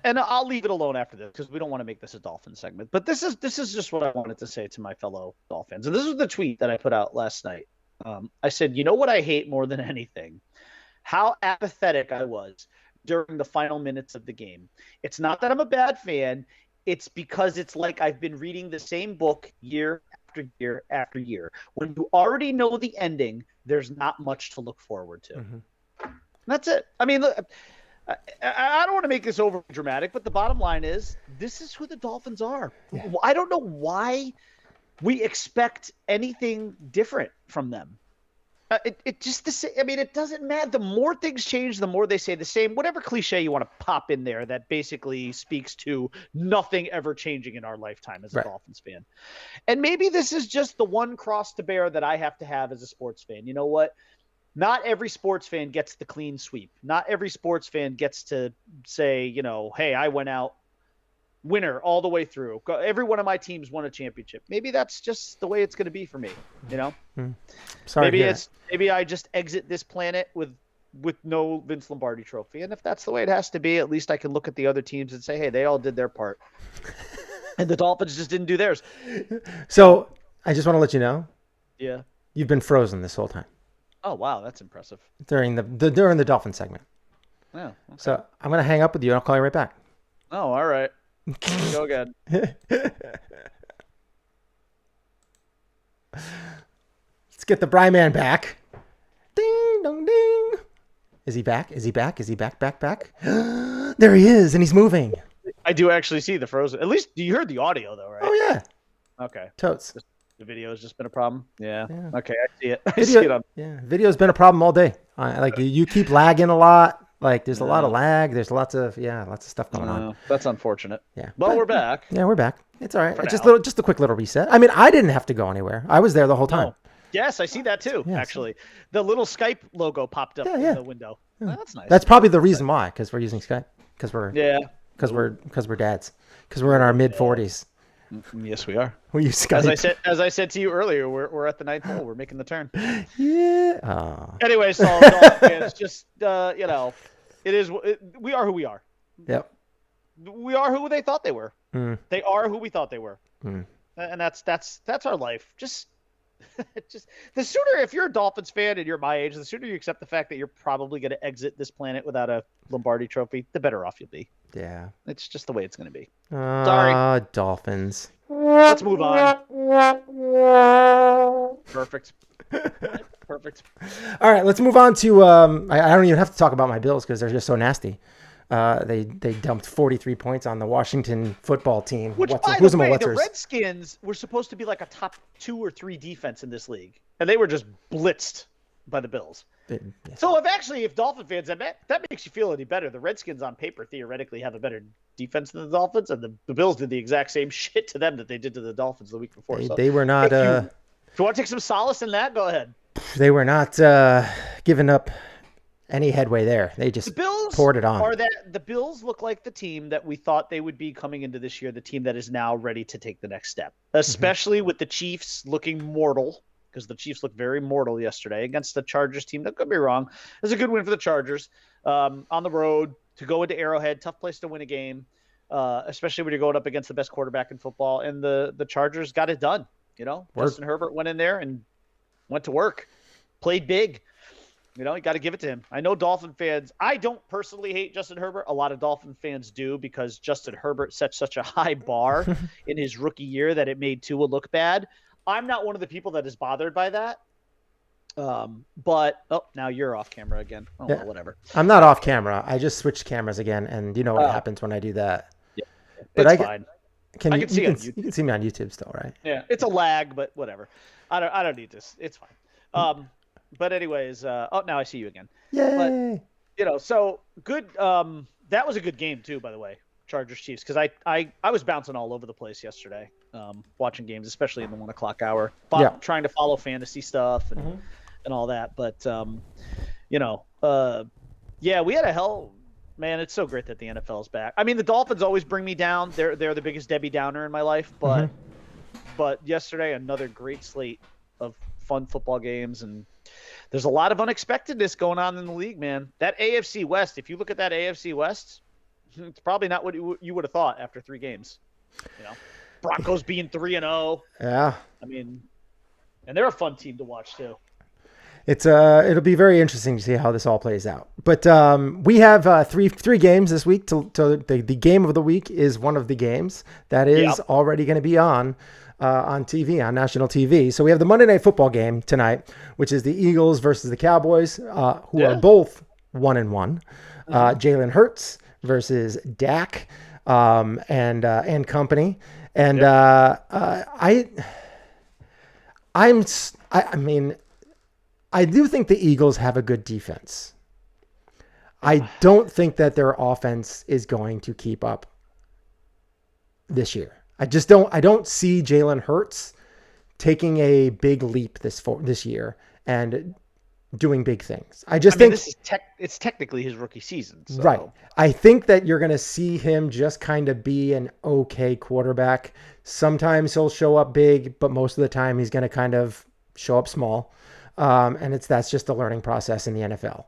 and I'll leave it alone after this because we don't want to make this a Dolphin segment. But this is just what I wanted to say to my fellow Dolphins. And this was the tweet that I put out last night. I said, you know what I hate more than anything? How apathetic I was during the final minutes of the game. It's not that I'm a bad fan. It's because it's like I've been reading the same book year after year after year. When you already know the ending, there's not much to look forward to. Mm-hmm. That's it. I mean, look, I don't want to make this over dramatic, but the bottom line is this is who the Dolphins are. Yeah. I don't know why we expect anything different from them. It just the same. I mean, it doesn't matter. The more things change, the more they say the same. Whatever cliche you want to pop in there that basically speaks to nothing ever changing in our lifetime as a Dolphins fan. And maybe this is just the one cross to bear that I have to have as a sports fan. You know what? Not every sports fan gets the clean sweep. Not every sports fan gets to say, you know, hey, I went out winner all the way through. Every one of my teams won a championship. Maybe that's just the way it's going to be for me, you know? Sorry. Maybe I just exit this planet with no Vince Lombardi trophy. And if that's the way it has to be, at least I can look at the other teams and say, hey, they all did their part. And the Dolphins just didn't do theirs. So I just want to let you know. Yeah. You've been frozen this whole time. Oh, wow. That's impressive. During the Dolphin segment. Oh, okay. So I'm going to hang up with you and I'll call you right back. Oh, all right. Go again. Let's get the Bry Man back. Ding dong ding. Is he back? Is he back? Is he back? There he is, and he's moving. I do actually see the frozen. At least you heard the audio, though, right? Oh yeah. Okay. Totes. The video has just been a problem. Yeah. Okay, I see it. Video's been a problem all day. You keep lagging a lot. Like there's a lot of lag. There's lots of stuff going on. That's unfortunate. Yeah. Well, we're back. Yeah, we're back. It's all right. Just a quick little reset. I mean, I didn't have to go anywhere. I was there the whole time. Oh. Yes, I see that too. Yeah, actually, the little Skype logo popped up in the window. Yeah. Oh, that's nice. That's probably the reason why, because we're using Skype. Because we're dads. Because we're in our mid-40s. Yes, we are. We use Skype. As I said to you earlier, we're at the ninth hole. We're making the turn. Yeah. Anyway, so it's just we are who we are. Yep. We are who they thought they were. They are who we thought they were. And that's our life. Just the sooner, if you're a Dolphins fan and you're my age, the sooner you accept the fact that you're probably going to exit this planet without a Lombardi trophy, the better off you'll be. Yeah. It's just the way it's going to be. Sorry. Dolphins. Let's move on. Perfect. All right, let's move on to I don't even have to talk about my Bills because they're just so nasty. They dumped 43 points on the Washington football team. Which, by the way, the Redskins were supposed to be like a top 2 or 3 defense in this league, and they were just blitzed by the Bills. So if Dolphin fans, that makes you feel any better. The Redskins on paper theoretically have a better defense than the Dolphins, and the Bills did the exact same shit to them that they did to the Dolphins the week before. They were not. If you want to take some solace in that, go ahead. They were not giving up any headway there. They just poured it on. The Bills look like the team that we thought they would be coming into this year, the team that is now ready to take the next step, especially with the Chiefs looking mortal, because the Chiefs looked very mortal yesterday against the Chargers team. Don't get me wrong. It was a good win for the Chargers on the road to go into Arrowhead. Tough place to win a game, especially when you're going up against the best quarterback in football. And the Chargers got it done. Justin Herbert went in there and went to work, played big. You got to give it to him. I know Dolphin fans, I don't personally hate Justin Herbert. A lot of Dolphin fans do because Justin Herbert set such a high bar in his rookie year that it made Tua look bad. I'm not one of the people that is bothered by that. But now you're off camera again. Oh, well, whatever. I'm not off camera. I just switched cameras again, and you know what happens when I do that. Yeah, it's fine. You can see me on YouTube still, right? Yeah, it's a lag, but whatever. I don't need this. It's fine. But anyways, now I see you again. Yay! But so good. That was a good game too, by the way. Chargers Chiefs, because I was bouncing all over the place yesterday, watching games, especially in the 1 o'clock hour, trying to follow fantasy stuff and all that. But we had a hell. Man, it's so great that the NFL is back. I mean, the Dolphins always bring me down. They're the biggest Debbie Downer in my life, but yesterday another great slate of fun football games, and there's a lot of unexpectedness going on in the league, man. That AFC West, if you look at that AFC West, it's probably not what you would have thought after 3 games. Broncos being 3-0. Yeah. I mean, and they're a fun team to watch too. It'll be very interesting to see how this all plays out. But we have three games this week. The game of the week is one of the games that is already going to be on TV, on national TV. So we have the Monday Night Football game tonight, which is the Eagles versus the Cowboys, who are both 1-1. Jalen Hurts versus Dak and company. And I do think the Eagles have a good defense. I don't think that their offense is going to keep up this year. I don't see Jalen Hurts taking a big leap this year and doing big things. I think this is it's technically his rookie season. So. Right. I think that you're going to see him just kind of be an okay quarterback. Sometimes he'll show up big, but most of the time he's going to kind of show up small. And that's just a learning process in the NFL.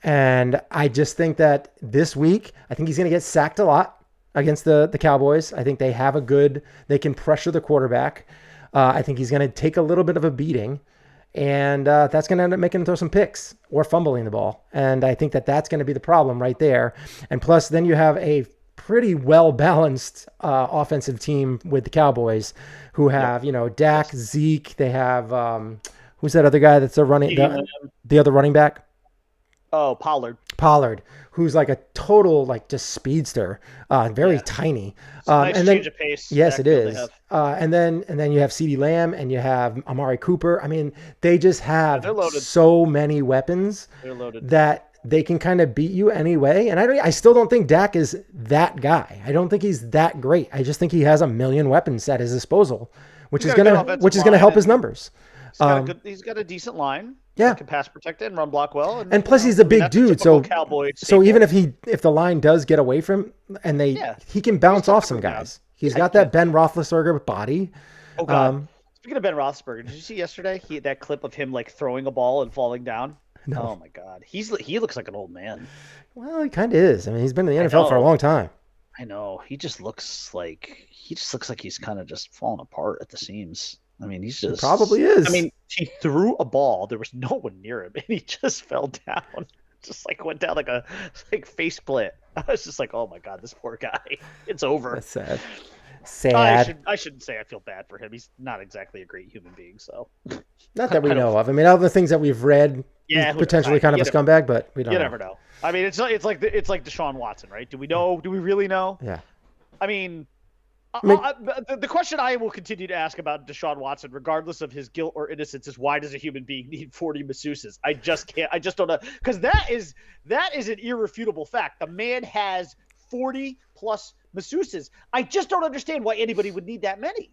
And I just think that this week, I think he's going to get sacked a lot against the Cowboys. I think they can pressure the quarterback. I think he's going to take a little bit of a beating, and that's going to end up making him throw some picks or fumbling the ball. And I think that's going to be the problem right there. And plus then you have a pretty well-balanced offensive team with the Cowboys who have, Dak, Zeke, they have, who's that other guy that's the other running back? Oh, Pollard, who's like a total just speedster, very tiny. Nice and change of pace. Yes, it is. And then you have CeeDee Lamb and you have Amari Cooper. I mean, they just have so many weapons that they can kind of beat you anyway. And I still don't think Dak is that guy. I don't think he's that great. I just think he has a million weapons at his disposal, which is gonna help his numbers. He's got a decent line. Yeah, can pass protect it and run block well. And plus, he's a big dude. So even if the line does get away from him, and he can bounce off some guys. He's got that Ben Roethlisberger body. Oh God! Speaking of Ben Roethlisberger, did you see yesterday that clip of him throwing a ball and falling down? No. Oh my God, he looks like an old man. Well, he kind of is. I mean, he's been in the NFL for a long time. I know. He just looks like he's kind of just falling apart at the seams. I mean, he probably is. I mean, he threw a ball. There was no one near him, and he just fell down. Just went down like a face plant. I was just like, oh my God, this poor guy. It's over. That's sad. Sad. I shouldn't say I feel bad for him. He's not exactly a great human being. So, not that we know of. I mean, all the things that we've read, he's potentially kind of a scumbag, but we don't. You never know. I mean, it's like Deshaun Watson, right? Do we know? Do we really know? Yeah. I mean. The question I will continue to ask about Deshaun Watson, regardless of his guilt or innocence, is why does a human being need 40 masseuses? I just don't know. Because that is an irrefutable fact. The man has 40 plus masseuses. I just don't understand why anybody would need that many.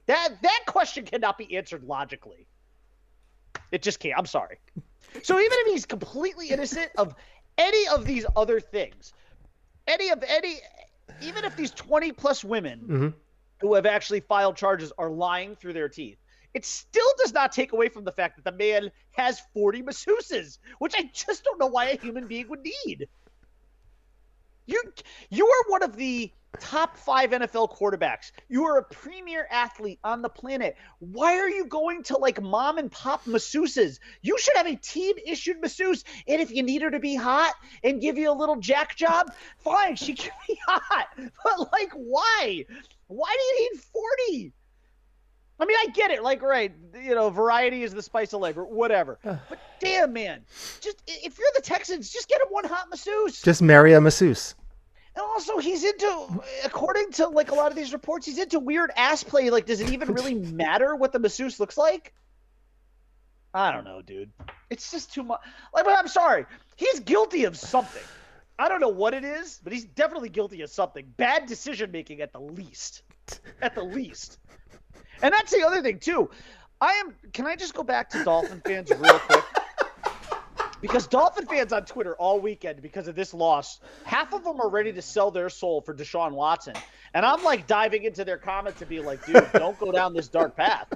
That question cannot be answered logically. It just can't. I'm sorry. So even if he's completely innocent of any of these other things, even if these 20 plus women who have actually filed charges are lying through their teeth, it still does not take away from the fact that the man has 40 masseuses, which I just don't know why a human being would need. You are one of the top 5 NFL quarterbacks. You are a premier athlete on the planet. Why are you going to mom and pop masseuses? You should have a team issued masseuse. And if you need her to be hot and give you a little jack job, fine, she can be hot. But why? Why do you need 40? I mean, I get it. Right, variety is the spice of life or whatever. But damn, man, just if you're the Texans, just get him one hot masseuse. Just marry a masseuse. And also, he's into, according to a lot of these reports, he's into weird ass play. Does it even really matter what the masseuse looks like? I don't know, dude. It's just too much. I'm sorry. He's guilty of something. I don't know what it is, but he's definitely guilty of something. Bad decision making at the least. At the least. And that's the other thing, too. Can I just go back to Dolphin fans real quick? Because Dolphin fans on Twitter all weekend, because of this loss, half of them are ready to sell their soul for Deshaun Watson. And I'm diving into their comments and being like, dude, don't go down this dark path.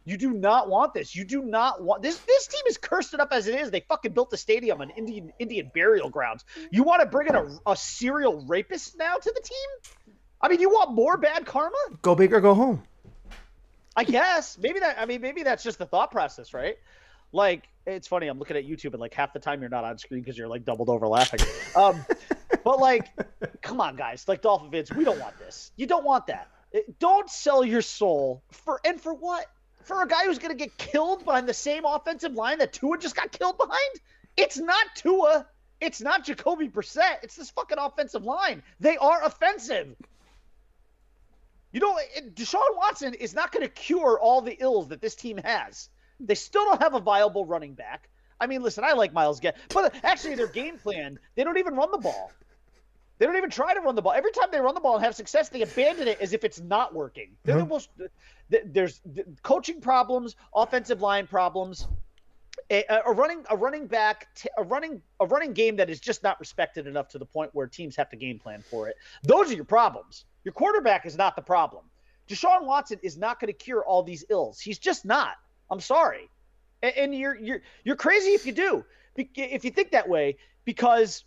You do not want this. You do not want this. This team is cursed enough as it is. They fucking built the stadium on Indian burial grounds. You want to bring in a serial rapist now to the team? I mean, you want more bad karma? Go big or go home. I guess maybe that's just the thought process, right? Like, it's funny. I'm looking at YouTube and like half the time you're not on screen because you're like doubled over laughing. But like, come on, guys. Like Dolphin fans, we don't want this. You don't want that. Don't sell your soul for what? For a guy who's going to get killed behind the same offensive line that Tua just got killed behind? It's not Tua. It's not Jacoby Brissett. It's this fucking offensive line. They are offensive. You know, Deshaun Watson is not going to cure all the ills that this team has. They still don't have a viable running back. I mean, listen, I like Myles Garrett, but actually their game plan, they don't even run the ball. They don't even try to run the ball. Every time they run the ball and have success, they abandon it as if it's not working. They're the most. There's coaching problems, offensive line problems, a running game that is just not respected enough to the point where teams have to game plan for it. Those are your problems. Your quarterback is not the problem. Deshaun Watson is not going to cure all these ills. He's just not. I'm sorry, and you're crazy if you do. If you think that way, because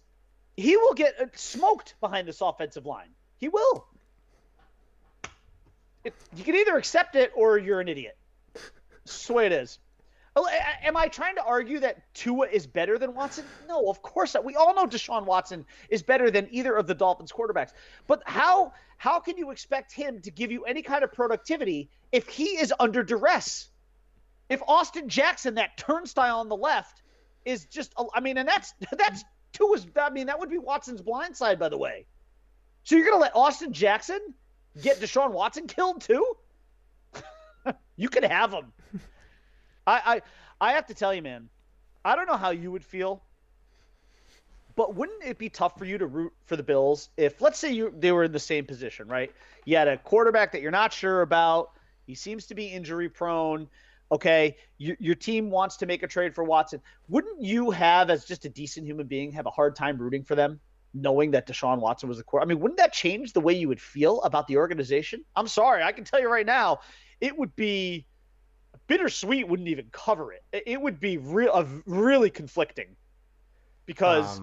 he will get smoked behind this offensive line. He will. You can either accept it or you're an idiot. That's the way it is. Am I trying to argue that Tua is better than Watson? No, of course not. We all know Deshaun Watson is better than either of the Dolphins quarterbacks. But how can you expect him to give you any kind of productivity if he is under duress? If Austin Jackson, that turnstile on the left, is just – I mean, and that's Tua's – I mean, that would be Watson's blind side, by the way. So you're going to let Austin Jackson get Deshaun Watson killed too? You can have him. I have to tell you, man, I don't know how you would feel, but wouldn't it be tough for you to root for the Bills if, let's say, they were in the same position, right? You had a quarterback that you're not sure about. He seems to be injury prone. Okay, your team wants to make a trade for Watson. Wouldn't you have, as just a decent human being, have a hard time rooting for them, knowing that Deshaun Watson was the quarterback? I mean, wouldn't that change the way you would feel about the organization? I'm sorry. I can tell you right now, it would be bittersweet. Wouldn't even cover it. It would be really conflicting because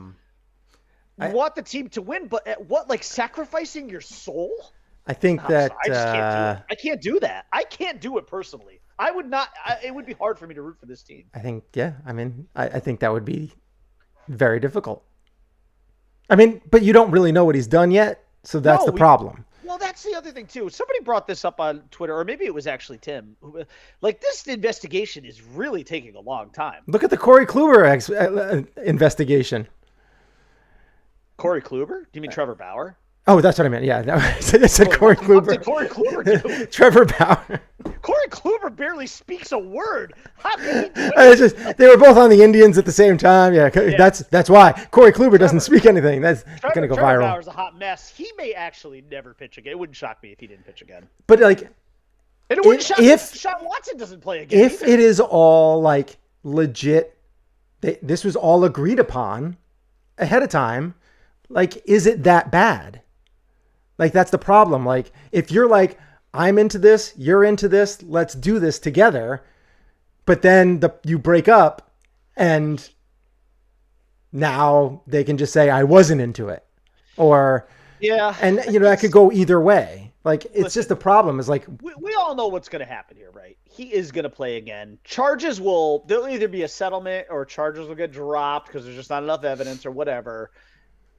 you want the team to win, but at what, like sacrificing your soul? I think that I just can't do it. I can't do that. I can't do it personally. I would not. It would be hard for me to root for this team. I think, yeah. I mean, I think that would be very difficult. I mean, but you don't really know what he's done yet, so that's the problem. Well, that's the other thing too. Somebody brought this up on Twitter, or maybe it was actually Tim. Like, this investigation is really taking a long time. Look at the Corey Kluber investigation. Corey Kluber? Do you mean Trevor Bauer? Oh, that's what I meant. Yeah, I said Corey Kluber. What did Corey Kluber do? Trevor Bauer. Corey Kluber barely speaks a word. How can he do it? They were both on the Indians at the same time. Yeah. That's why Corey Kluber doesn't speak anything. That's going to go viral. Trevor Bauer's a hot mess. He may actually never pitch again. It wouldn't shock me if he didn't pitch again. But like, and it wouldn't shock me if Deshaun Watson doesn't play again. If it is all like legit, this was all agreed upon ahead of time. Like, is it that bad? Like, that's the problem. Like, if you're like, I'm into this, you're into this, let's do this together. But then you break up and now they can just say, I wasn't into it. Or, yeah. And, that could go either way. Like, it's just the problem is like. We all know what's going to happen here, right? He is going to play again. There'll either be a settlement or charges will get dropped because there's just not enough evidence or whatever.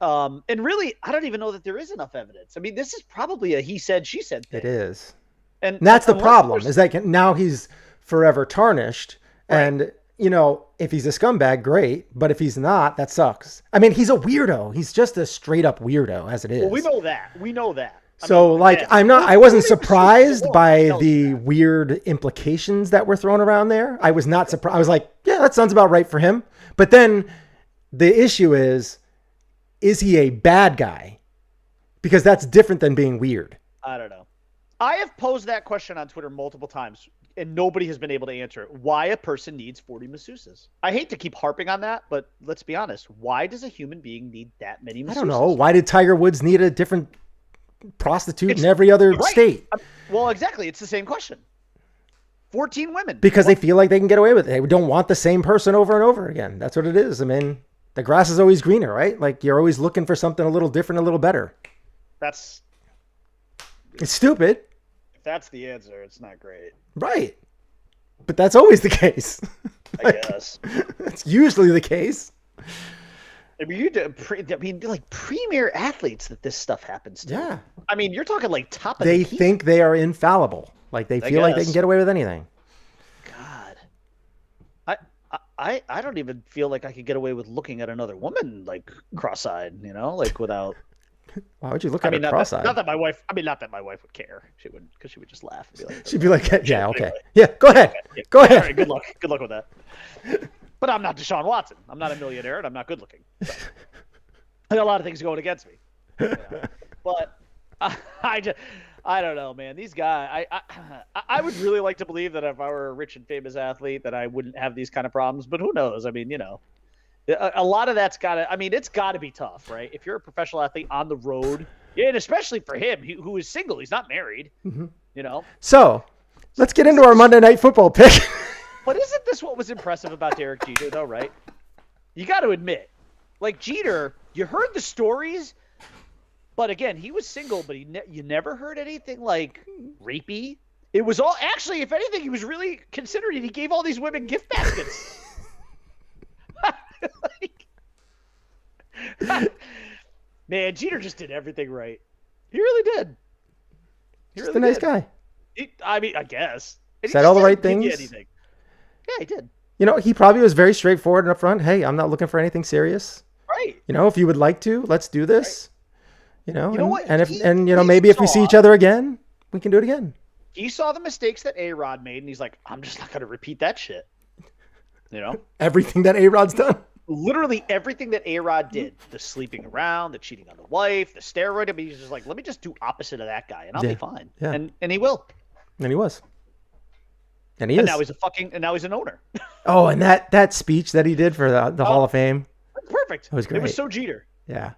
And really, I don't even know that there is enough evidence. I mean, this is probably a he said, she said thing. It is. And that's the problem is that now he's forever tarnished. Right. And, if he's a scumbag, great. But if he's not, that sucks. I mean, he's a weirdo. He's just a straight up weirdo as it is. Well, we know that. So I wasn't surprised by the weird implications that were thrown around there. I was not surprised. I was like, yeah, that sounds about right for him. But then the issue is he a bad guy? Because that's different than being weird. I don't know. I have posed that question on Twitter multiple times, and nobody has been able to answer it. Why a person needs 40 masseuses. I hate to keep harping on that, but let's be honest. Why does a human being need that many masseuses? I don't know. Why did Tiger Woods need a different prostitute in every other state? Well, exactly. It's the same question. 14 women. Because they feel like they can get away with it. They don't want the same person over and over again. That's what it is. I mean, the grass is always greener, right? Like you're always looking for something a little different, a little better. It's stupid. If that's the answer, it's not great. Right. But that's always the case. I guess. It's usually the case. I mean, like premier athletes that this stuff happens to. Yeah. I mean, you're talking like top of They the heap. think they are infallible. Like they feel like they can get away with anything. God. I don't even feel like I could get away with looking at another woman like cross-eyed, like without. Why would you look at her cross-eyed? Not that my wife would care. She would, because she would just laugh and be like. She'd be like, yeah, okay. Yeah, go ahead. Go ahead. All right, good luck. Good luck with that. But I'm not Deshaun Watson. I'm not a millionaire, and I'm not good looking. So. I got a lot of things going against me. But I don't know, man. These guys, I would really like to believe that if I were a rich and famous athlete, that I wouldn't have these kind of problems. But who knows? I mean, a lot of that's got to. I mean, it's got to be tough, right? If you're a professional athlete on the road, and especially for him, who is single, he's not married. Mm-hmm. So, let's get into our Monday Night Football pick. But isn't this what was impressive about Derek Jeter, though, right? You got to admit, like Jeter, you heard the stories, but again, he was single, but you never heard anything like rapey. It was all actually, if anything, he was really considerate. He gave all these women gift baskets. Man, Jeter just did everything right. He really did. He's a nice guy. I mean, I guess. Said all the right things. Yeah, he did. He probably was very straightforward and upfront. Hey, I'm not looking for anything serious. Right. If you would like to, let's do this. Right. You know what? And maybe if we see each other again, we can do it again. He saw the mistakes that A-Rod made, and he's like, I'm just not going to repeat that shit. Everything that A-Rod's done. Literally everything that A-Rod did. The sleeping around, the cheating on the wife, the steroid. I mean, he's just like, let me just do opposite of that guy, and I'll be fine. Yeah. And he will. And he was. And he is. And now he's an owner. Oh, and that speech that he did for the Hall of Fame. Perfect. It was great. It was so Jeter. Yeah.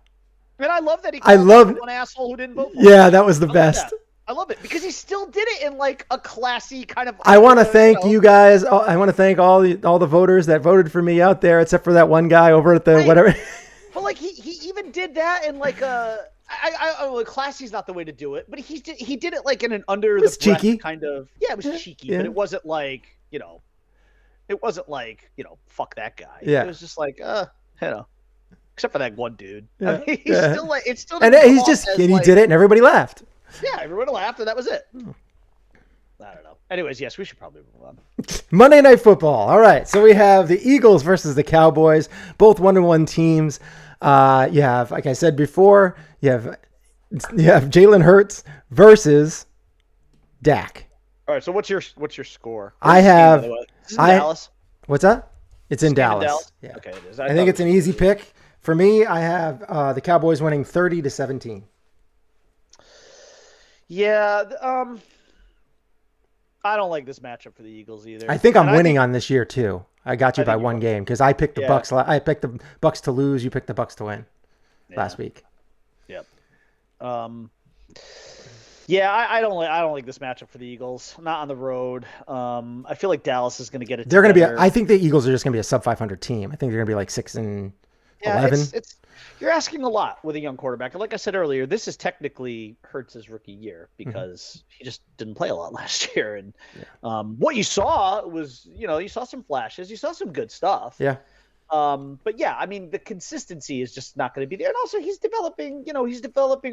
And I love that he called one asshole who didn't vote for him. Yeah, that was the best. I love it because he still did it in like a classy kind of. I want to thank you guys. I want to thank all the voters that voted for me out there, except for that one guy over at the whatever. But like he even did that in like a. Classy's not the way to do it, but he did it like in an under the breath kind of. Yeah, it was cheeky, but it wasn't like it wasn't like fuck that guy. Yeah, it was just like except for that one dude. Yeah. I mean, he's still like it's still. And he's just he did it, and everybody laughed. Yeah, everyone laughed, and that was it. I don't know. Anyways, yes, we should probably move on. Monday Night Football. All right, so we have the Eagles versus the Cowboys, both 1-1 teams. You have, like I said before, you have Jalen Hurts versus Dak. All right, so what's your score? I have. This is in Dallas. What's that? It's in Dallas. Yeah. Okay, it is. I think it's an easy pick for me. I have the Cowboys winning 30-17. Yeah, I don't like this matchup for the Eagles either. I think I'm winning on this year too. I got you by one game because I picked the Bucks. I picked the Bucks to lose. You picked the Bucks to win last week. Yep. Yeah, I don't like this matchup for the Eagles. Not on the road. I feel like Dallas is going to get it. They're going to be. I think the Eagles are just going to be a sub 500 team. I think they're going to be like 6-11. You're asking a lot with a young quarterback. And like I said earlier, this is technically Hurts' rookie year because he just didn't play a lot last year. And what you saw was, you saw some flashes. You saw some good stuff. Yeah. But yeah, I mean, the consistency is just not going to be there. And also he's developing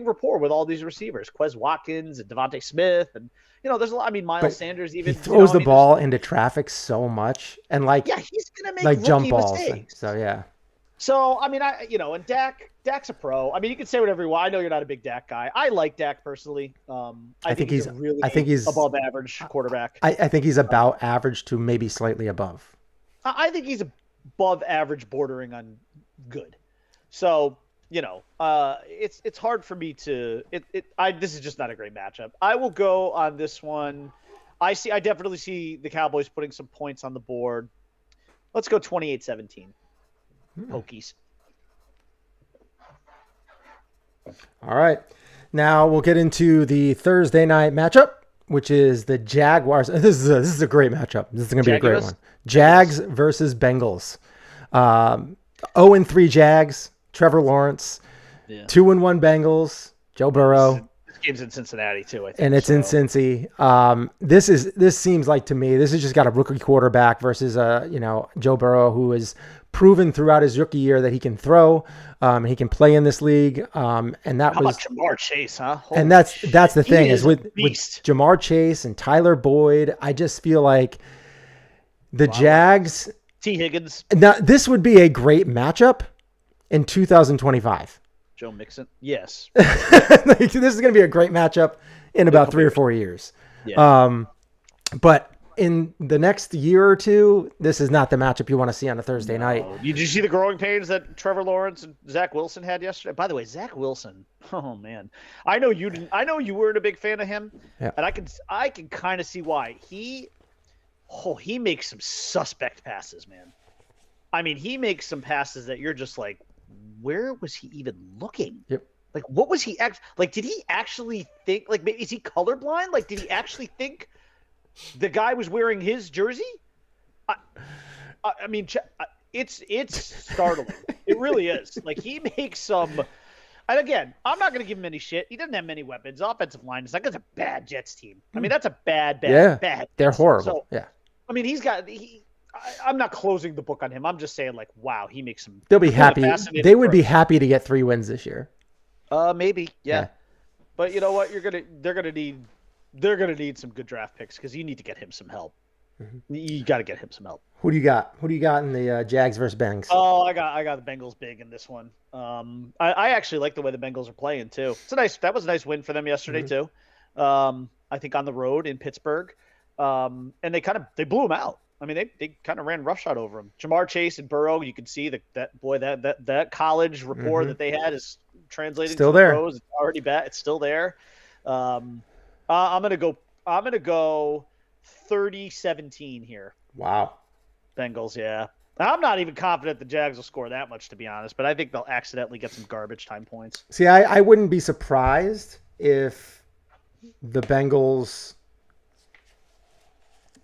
rapport with all these receivers, Quez Watkins and Devontae Smith. And, there's a lot. I mean, Miles Sanders even. He throws the ball into traffic so much. And he's going to make jump balls. mistakes. So, yeah. So, I mean, and Dak's a pro. I mean, you can say whatever you want. I know you're not a big Dak guy. I like Dak personally. I think he's above average quarterback. I think he's about average to maybe slightly above. I think he's above average, bordering on good. So, it's hard for me to. This is just not a great matchup. I will go on this one. I definitely see the Cowboys putting some points on the board. Let's go 28-17. Hokies. All right. Now we'll get into the Thursday night matchup. which is the Jaguars. This is a great matchup. This is going to be a great one. Jags versus Bengals. 0-3 Jags. Trevor Lawrence. 2-1 Bengals. Joe Burrow. This game's in Cincinnati too, I think. And it's in Cincy. This seems like, to me, this has just got a rookie quarterback versus Joe Burrow, who has proven throughout his rookie year that he can throw, and he can play in this league. And that How was about Jamar Chase, huh? Holy and that's the thing is with beast. Jamar Chase and Tyler Boyd. I just feel like the Jags. T. Higgins. Now this would be a great matchup in 2025. Joe Mixon. Yes. Like, this is going to be a great matchup in about 3 or 4 years. Yeah. But in the next year or two, this is not the matchup you want to see on a Thursday night. Did you see the growing pains that Trevor Lawrence and Zach Wilson had yesterday? By the way, Zach Wilson. Oh man, I know you didn't. I know you weren't a big fan of him, and I can kind of see why. He makes some suspect passes, man. I mean, he makes some passes that you're just like, where was he even looking? Yep. Like, what was he did he actually think? Like, is he colorblind? Like, did he actually think the guy was wearing his jersey? I mean, it's startling. It really is. Like, he makes some. And again, I'm not going to give him any shit. He doesn't have many weapons. Offensive line is like, that's a bad Jets team. I mean, that's a bad. They're horrible. So, yeah. I mean, I'm not closing the book on him. I'm just saying, like, wow, he makes some. They'll be happy. They would be happy to get 3 wins this year. Maybe, yeah. But you know what? They're gonna need some good draft picks because you need to get him some help. Mm-hmm. You got to get him some help. Who do you got? Who do you got in the Jags versus Bengs? Oh, I got the Bengals big in this one. I actually like the way the Bengals are playing too. That was a nice win for them yesterday too. I think on the road in Pittsburgh, and they blew them out. I mean, they kind of ran roughshod over him. Jamar Chase and Burrow, you can see that college rapport that they had is translating still to there. The pros. It's already bad. It's still there. I'm gonna go 30-17 here. Wow. Bengals, yeah. I'm not even confident the Jags will score that much, to be honest, but I think they'll accidentally get some garbage time points. See, I wouldn't be surprised if the Bengals.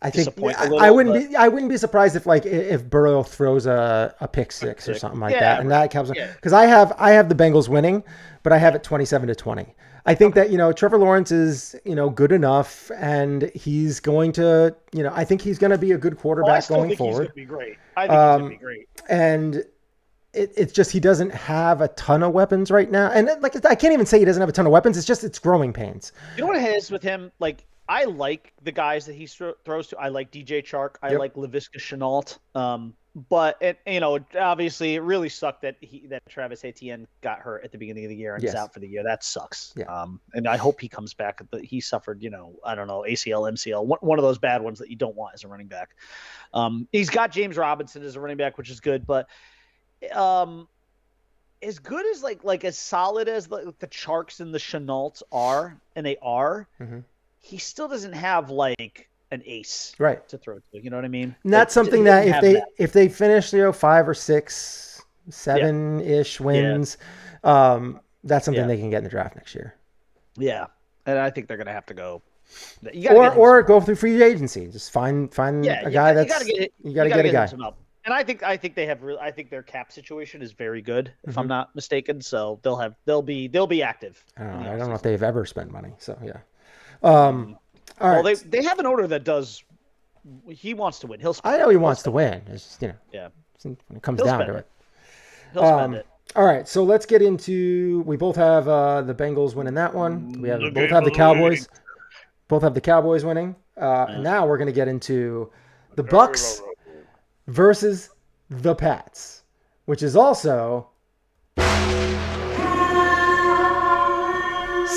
I think I wouldn't be surprised if Burrow throws a pick six or something like that, and that comes because I have the Bengals winning, but I have it 27-20. I think that Trevor Lawrence is good enough, and he's going to I think he's going to be a good quarterback going forward. He's going to be great. I think he's going to be great. And it's just he doesn't have a ton of weapons right now, and I can't even say he doesn't have a ton of weapons. It's just it's growing pains. You know what it is with him? Like, I like the guys that he throws to. I like DJ Chark. I like Laviska Shenault. But obviously, it really sucked that Travis Etienne got hurt at the beginning of the year and is out for the year. That sucks. Yeah. And I hope he comes back. But he suffered, I don't know, ACL, MCL, one of those bad ones that you don't want as a running back. He's got James Robinson as a running back, which is good. But as good as as solid as the Charks and the Chenaults are, and they are. Mm-hmm. He still doesn't have an ace to throw to. You know what I mean? And that's something that if they finish 5 or 6, 7-ish wins, that's something they can get in the draft next year. Yeah, and I think they're going to have to go. Or go through free agency. Just find a guy that's you got to get a guy. And I think they have. I think their cap situation is very good, if I'm not mistaken. So they'll be active. I don't know if they've ever spent money. So yeah. All right. Well, they have an owner that does. He wants to win. I know he wants to win. It's just when it comes down to it. He'll spend it. All right, so let's get into. We both have the Bengals winning that one. We both have the Cowboys. Both have the Cowboys winning. And now we're going to get into the Bucks versus the Pats, which is also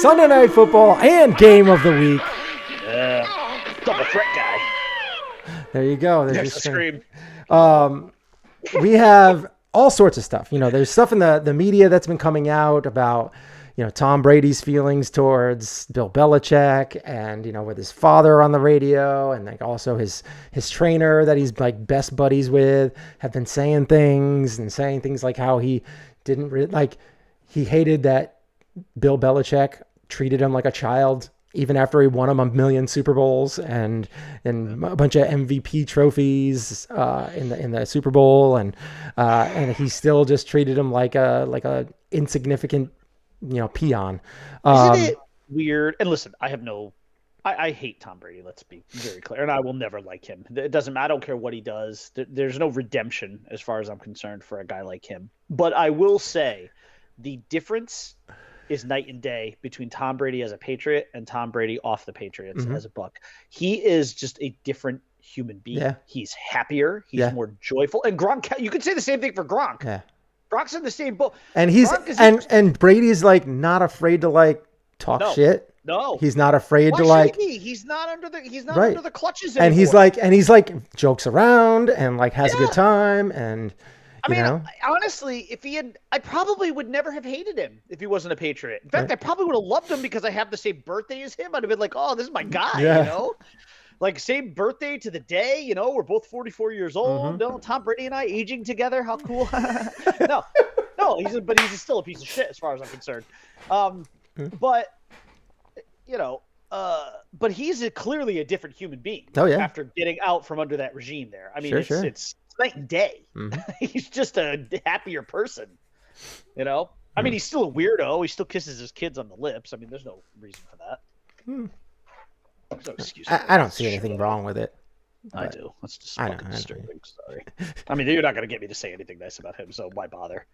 Sunday Night Football and Game of the Week. Yeah, double threat guy. There you go. There's a scream. We have all sorts of stuff. There's stuff in the media that's been coming out about, Tom Brady's feelings towards Bill Belichick and, with his father on the radio and also his trainer that he's best buddies with have been saying things like how he didn't he hated that Bill Belichick treated him like a child even after he won him a million Super Bowls and a bunch of MVP trophies in the Super Bowl, and he still just treated him like a insignificant, peon. Isn't it weird? And listen, I hate Tom Brady. Let's be very clear, and I will never like him. It doesn't matter. I don't care what he does. There's no redemption as far as I'm concerned for a guy like him. But I will say, the difference is night and day between Tom Brady as a Patriot and Tom Brady off the Patriots as a Buck. He is just a different human being. Yeah. He's happier. He's more joyful. And Gronk, you could say the same thing for Gronk. Yeah. Gronk's in the same boat. And and Brady's like not afraid to talk shit. No, he's not afraid to Why should he be? He's not under the under the clutches anymore. And he's like jokes around and has a good time. And I mean, honestly, if he had, I probably would never have hated him if he wasn't a Patriot. In fact, I probably would have loved him because I have the same birthday as him. I'd have been like, oh, this is my guy, like same birthday to the day. We're both 44 years old. No, Tom Brady and I aging together. How cool! no, but he's still a piece of shit as far as I'm concerned. But but he's clearly a different human being. Oh yeah. After getting out from under that regime there. I mean, it's night and day. He's just a happier person. I mean, he's still a weirdo. He still kisses his kids on the lips. I mean, there's no reason for that. There's no excuse. I don't see anything wrong with it. I do. That's just fucking disturbing. Sorry. I mean, you're not going to get me to say anything nice about him, so why bother?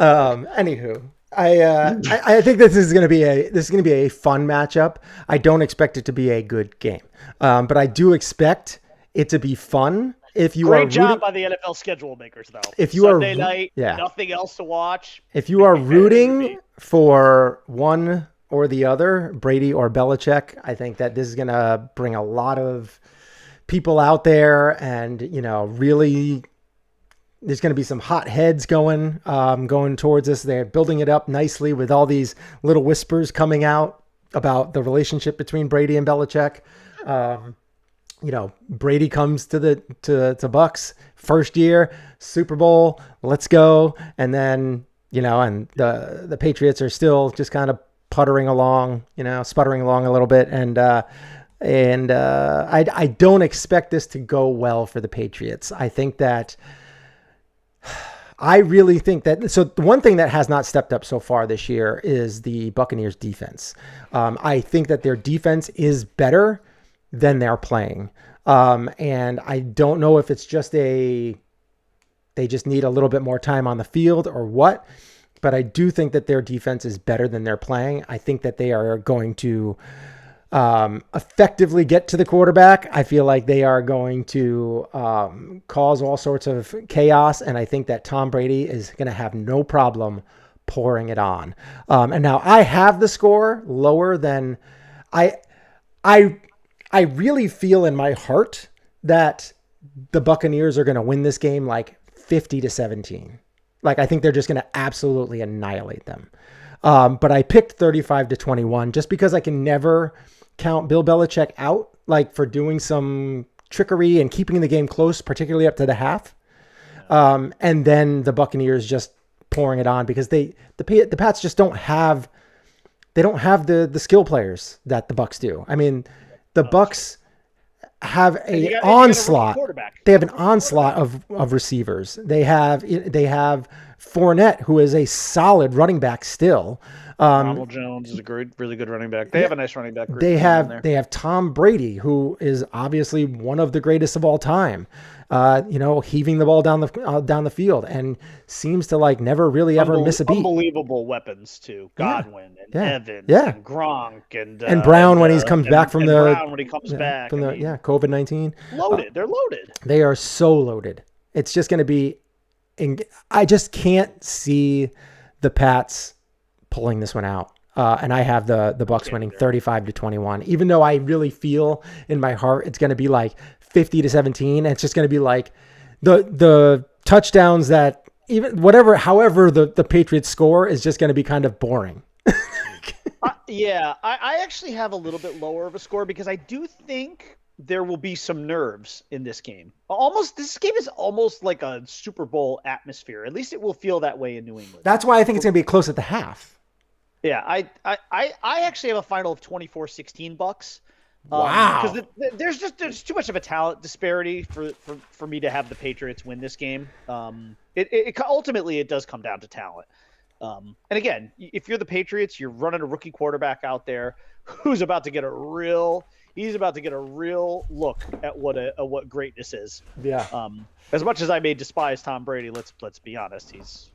Anywho, I think this is going to be a fun matchup. I don't expect it to be a good game, but I do expect it to be fun. If you Great job by the NFL schedule makers, though. If you Sunday night, nothing else to watch. If you are rooting for one or the other, Brady or Belichick, I think that this is going to bring a lot of people out there, and really. There's going to be some hot heads going towards us. They're building it up nicely with all these little whispers coming out about the relationship between Brady and Belichick. Brady comes to Bucks first year, Super Bowl, let's go. And then, and the Patriots are still just kind of sputtering along a little bbit. And I don't expect this to go well for the Patriots. I really think that, so the one thing that has not stepped up so far this year is the Buccaneers defense. I think that their defense is better than they're playing. And I don't know if it's just they just need a little bit more time on the field or what, but I do think that their defense is better than they're playing. I think that they are going to effectively get to the quarterback. I feel like they are going to cause all sorts of chaos, and I think that Tom Brady is going to have no problem pouring it on. And now I have the score lower than I really feel in my heart that the Buccaneers are going to win this game like 50-17. Like, I think they're just going to absolutely annihilate them. But I picked 35-21 just because I can never count Bill Belichick out, like, for doing some trickery and keeping the game close, particularly up to the half. And then the Buccaneers just pouring it on because the Pats just don't have the skill players that the Bucs do. I mean, the Bucs have an onslaught. They have an onslaught of receivers. They have Fournette, who is a solid running back still. Ronald Jones is a really good running back. They have a nice running back group. They have Tom Brady, who is obviously one of the greatest of all time. Heaving the ball down the field and seems to never really ever miss a beat. Unbelievable weapons too. Godwin and Evans and Gronk and Brown when he comes back from COVID-19. Loaded. They're loaded. They are so loaded. It's just going to be. I just can't see the Pats pulling this one out. And I have the Bucs winning 35-21, even though I really feel in my heart it's going to be like 50-17. And it's just going to be like the touchdowns that however the Patriots score is just going to be kind of boring. I actually have a little bit lower of a score because I do think there will be some nerves in this game. This game is almost like a Super Bowl atmosphere. At least it will feel that way in New England. That's why I think it's going to be close at the half. Yeah, I actually have a final of 24-16 Bucks. Wow. Because there's too much of a talent disparity for me to have the Patriots win this game. Ultimately it does come down to talent. And again, if you're the Patriots, you're running a rookie quarterback out there who's about to get a real look at what greatness is. Yeah. As much as I may despise Tom Brady, let's be honest, he's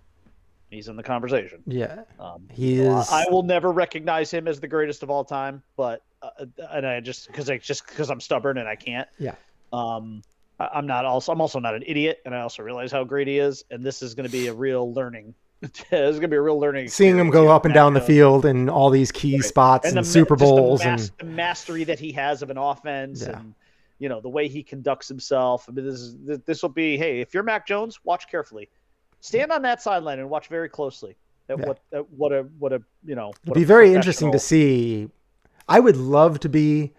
in the conversation. Yeah. He is. I will never recognize him as the greatest of all time, but and I just because I'm stubborn and I can't. Yeah. I'm also not an idiot, and I also realize how great he is, and this is going to be a real learning. It's going to be a real learning. Seeing him go up and down the field in all these key spots and Super Bowls and the mastery that he has of an offense, and the way he conducts himself. I mean, this will be. Hey, if you're Mac Jones, watch carefully. Stand on that sideline and watch very closely at what a It'll be very interesting to see. I would love to be,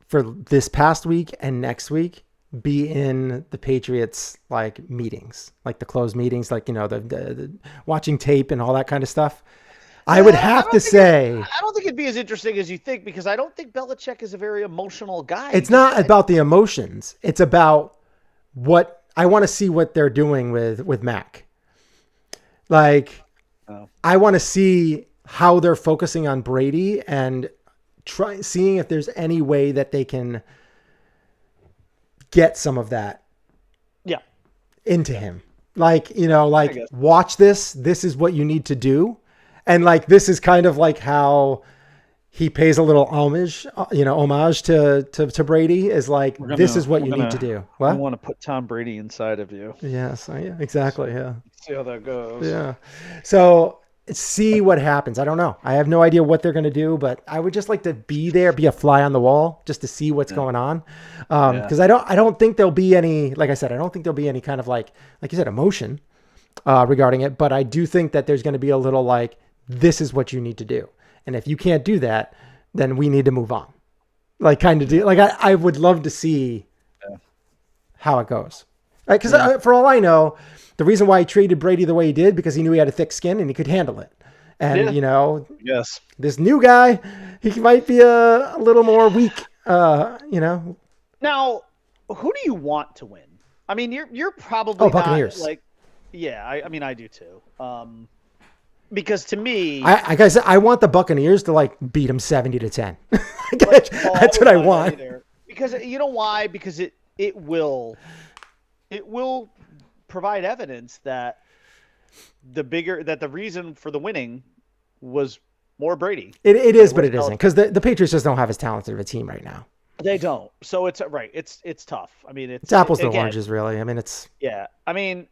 for this past week and next week, be in the Patriots like meetings, like the closed meetings, like the watching tape and all that kind of stuff. I would have to say, I don't think it'd be as interesting as you think, because I don't think Belichick is a very emotional guy. It's not about the emotions. It's about what I want to see what they're doing with Mac. Like, I want to see how they're focusing on Brady and seeing if there's any way that they can get some of that into him. Like, watch this. This is what you need to do. And like, this is kind of like how he pays a little homage to Brady, is like, this is what you need to do. What? I want to put Tom Brady inside of you. Yes, yeah, exactly. Yeah. See how that goes. Yeah. So see what happens. I don't know. I have no idea what they're going to do, but I would just like to be there, be a fly on the wall, just to see what's going on. Because I don't think there'll be any, like I said, I don't think there'll be any kind of like you said, emotion regarding it. But I do think that there's going to be a little like, this is what you need to do. And if you can't do that, then we need to move on. Like, kind of do, like, I would love to see how it goes. Because for all I know, the reason why he traded Brady the way he did, because he knew he had a thick skin and he could handle it. And, yes, this new guy, he might be a little more weak, Now, who do you want to win? I mean, you're probably Buccaneers. Not, like, I mean, I do too. Because to me, I want the Buccaneers to like beat them 70-10. That's what I want. Either. Because you know why? Because it will provide evidence that the reason for the winning was more Brady. It is, but it isn't, because the Patriots just don't have as talented of a team right now. They don't. So it's right. It's tough. I mean, it's apples to oranges, really. I mean, it's I mean,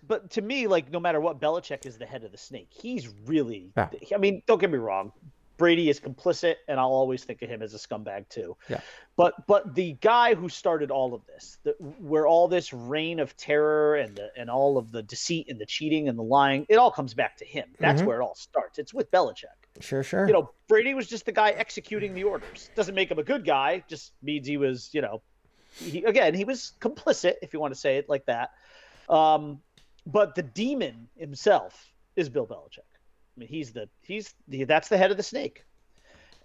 but to me, like, no matter what, Belichick is the head of the snake. He's really, I mean, don't get me wrong. Brady is complicit, and I'll always think of him as a scumbag too. Yeah. But the guy who started all of this, where all this reign of terror and all of the deceit and the cheating and the lying, it all comes back to him. That's where it all starts. It's with Belichick. Sure. Brady was just the guy executing the orders. Doesn't make him a good guy. Just means he was, he was complicit, if you want to say it like that. But the demon himself is Bill Belichick. I mean, that's the head of the snake.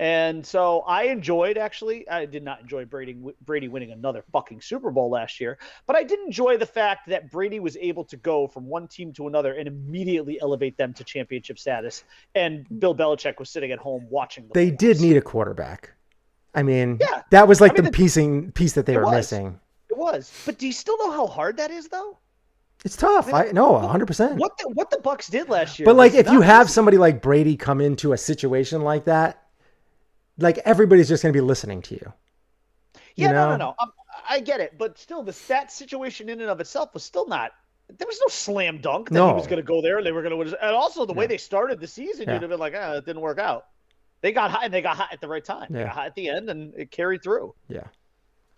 And so I did not enjoy Brady winning another fucking Super Bowl last year, but I did enjoy the fact that Brady was able to go from one team to another and immediately elevate them to championship status. And Bill Belichick was sitting at home watching. They did need a quarterback. I mean, that was like the piece that they were missing. It was. But do you still know how hard that is, though? It's tough. I know, 100%. What the Bucs did last year. But like, if you have somebody like Brady come into a situation like that, like, everybody's just going to be listening to you. Yeah, no. I get it, but still, that situation in and of itself was still not. There was no slam dunk that he was going to go there and they were going to win. And also the way they started the season, you'd have been like, it didn't work out. They got hot, and they got hot at the right time. They got hot at the end, and it carried through. Yeah.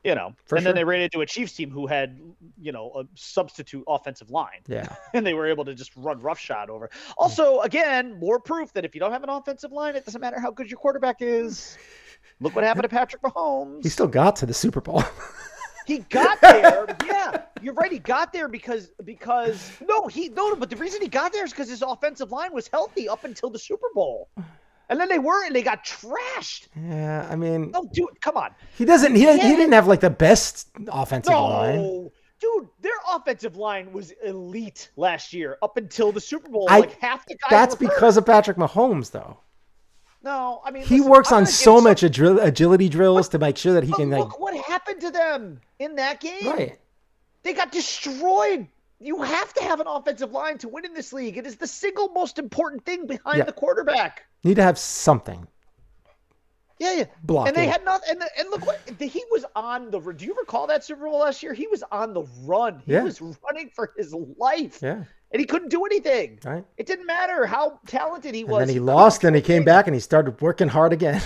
Then they ran into a Chiefs team who had, a substitute offensive line. Yeah. And they were able to just run roughshod over. Also, again, more proof that if you don't have an offensive line, it doesn't matter how good your quarterback is. Look what happened to Patrick Mahomes. He still got to the Super Bowl. He got there, You're right. He got there because no, but the reason he got there is because his offensive line was healthy up until the Super Bowl. And then they weren't, and they got trashed. Yeah, I mean, no, dude, come on. He didn't have like the best offensive line. No, dude, their offensive line was elite last year up until the Super Bowl. Like half the guys. That's because of Patrick Mahomes, though. No, I mean, he works on so much agility drills to make sure that he can. Look what happened to them in that game. Right. They got destroyed. You have to have an offensive line to win in this league. It is the single most important thing behind the quarterback. Need to have something. Yeah. Blocking. And they had nothing. And look what he was on the. Do you recall that Super Bowl last year? He was on the run. He was running for his life. Yeah. And he couldn't do anything. Right. It didn't matter how talented he was. And then he lost, and he came back, and he started working hard again,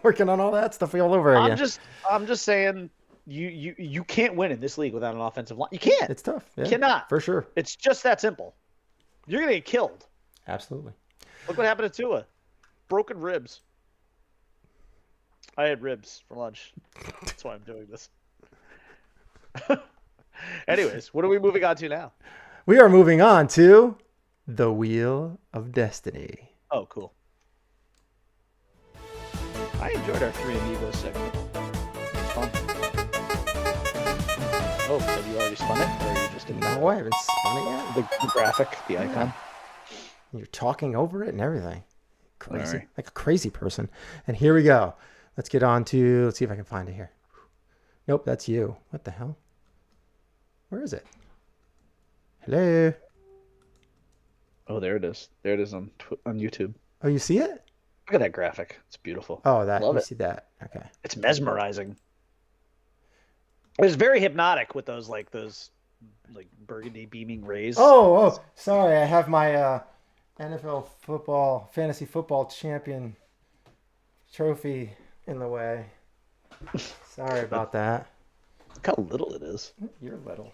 working on all that stuff all over again. I'm just saying, you can't win in this league without an offensive line. You can't. It's tough. Yeah, you cannot. For sure. It's just that simple. You're gonna get killed. Absolutely. Look what happened to Tua. Broken ribs. I had ribs for lunch. That's why I'm doing this. Anyways, what are we moving on to now? We are moving on to the Wheel of Destiny. Oh, cool. I enjoyed our Three Amigos segment. It was fun. Oh, have you already spun it? Or are you just in No, I haven't spun it yet. The graphic, the icon. You're talking over it and everything. Crazy. Right. Like a crazy person. And here we go. Let's get on to, let's see if I can find it here. Nope, that's you. What the hell? Where is it? Hello? Oh, there it is. There it is on YouTube. Oh, you see it? Look at that graphic. It's beautiful. Oh, that. Love you it. see that? Okay. It's mesmerizing. It was very hypnotic with those burgundy beaming rays. Oh, sorry. I have my NFL fantasy football champion trophy in the way. Sorry about that. Look how little it is. You're little.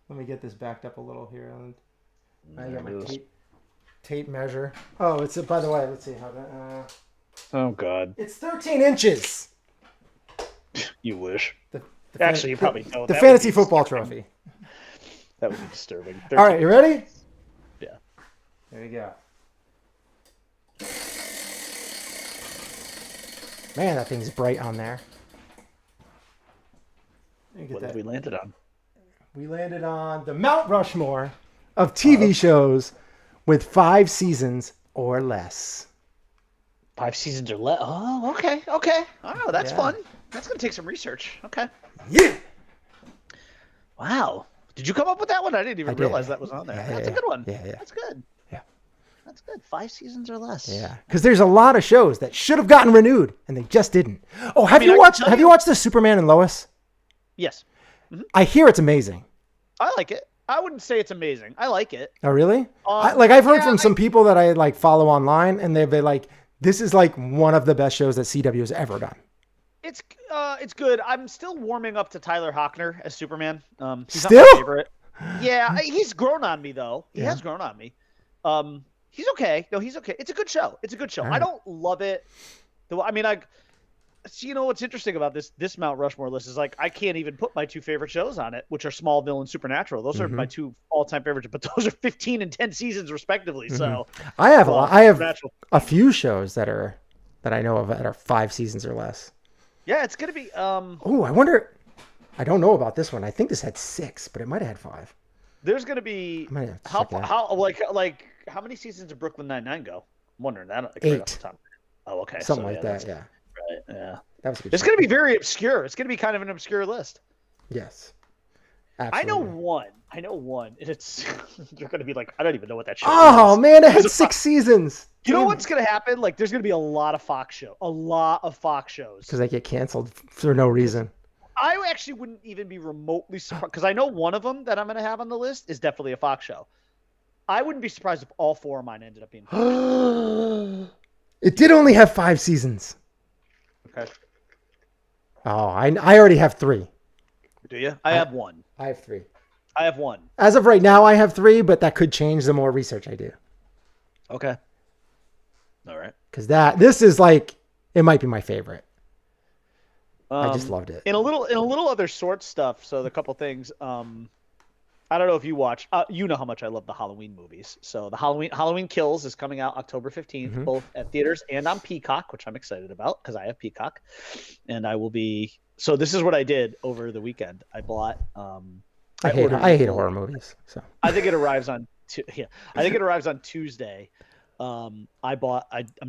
Let me get this backed up a little here. I got my tape measure. Oh, it's by the way. Let's see how that. Oh God. It's 13 inches. You wish. Actually, you probably don't. The fantasy football trophy. That would be disturbing. All right, you ready? Yeah. There you go. Man, that thing's bright on there. What did we landed on? We landed on the Mount Rushmore of TV shows with 5 seasons or less. 5 seasons or less. Oh, okay. Oh, that's fun. That's going to take some research. Okay. Yeah. Wow. Did you come up with that one? I didn't even realize that was on there. That's a good one. Yeah. That's good. Yeah. That's good. 5 seasons or less. Yeah. Because there's a lot of shows that should have gotten renewed and they just didn't. Oh, have you watched the Superman and Lois? Yes. Mm-hmm. I hear it's amazing. I like it. I wouldn't say it's amazing. I like it. Oh, really? I've heard from some people that I follow online, and they're like, this is like one of the best shows that CW has ever done. It's good. I'm still warming up to Tyler Hoechner as Superman. He's Still? not my favorite. Yeah, he's grown on me though. He has grown on me. He's okay. No, he's okay. It's a good show. Right. I don't love it. I mean, you know what's interesting about this Mount Rushmore list is I can't even put my 2 favorite shows on it, which are Smallville and Supernatural. Those are my 2 all-time favorites, but those are 15 and 10 seasons respectively. So I have a few shows that I know of that are 5 seasons or less. Yeah, it's gonna be. Oh, I wonder. I don't know about this one. I think this had 6, but it might have had 5. There's gonna be how many seasons of Brooklyn Nine-Nine go? I'm wondering that. 8. Right off the top. Oh, okay. Something like that. Yeah. Right. Yeah. That was a good. It's going to be very obscure. It's going to be kind of an obscure list. Yes. Absolutely. I know one. It's you're going to be like, I don't even know what that show is. Oh man, it had 6 seasons. You know what's going to happen? There's going to be a lot of Fox shows. Because they get canceled for no reason. I actually wouldn't even be remotely surprised because I know one of them that I'm going to have on the list is definitely a Fox show. I wouldn't be surprised if all 4 of mine ended up being Fox. It did only have 5 seasons. Okay. Oh, I already have 3. Do you? I have 1. I have 3. I have 1. As of right now, I have 3, but that could change the more research I do. Okay. All right. Because this is it might be my favorite. I just loved it. In a little other sort stuff. So the couple things. I don't know if you watch. You know how much I love the Halloween movies. So the Halloween Kills is coming out October 15th, both at theaters and on Peacock, which I'm excited about because I have Peacock, and I will be. So this is what I did over the weekend. I bought. I hate horror movies. So I think it arrives on. I think it arrives on Tuesday. I'm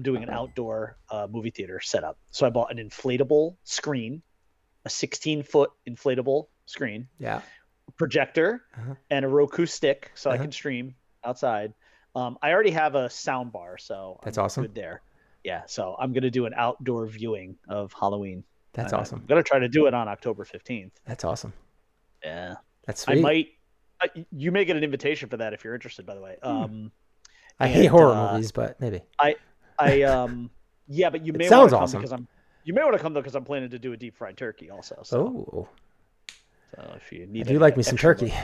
doing an outdoor movie theater setup. So I bought an inflatable screen, a 16-foot inflatable screen. Yeah. Projector and a Roku stick so I can stream outside. I already have a sound bar, so that's I'm awesome. good there. Yeah, so I'm gonna do an outdoor viewing of Halloween. That's awesome. I'm gonna try to do it on October 15th. That's awesome. Yeah, that's sweet. I might. You may get an invitation for that if you're interested. By the way, I hate horror movies, but maybe. Yeah, but you may. Sounds want to come awesome. Because you may want to come though because I'm planning to do a deep fried turkey also. So. So if you need, I do like me some turkey.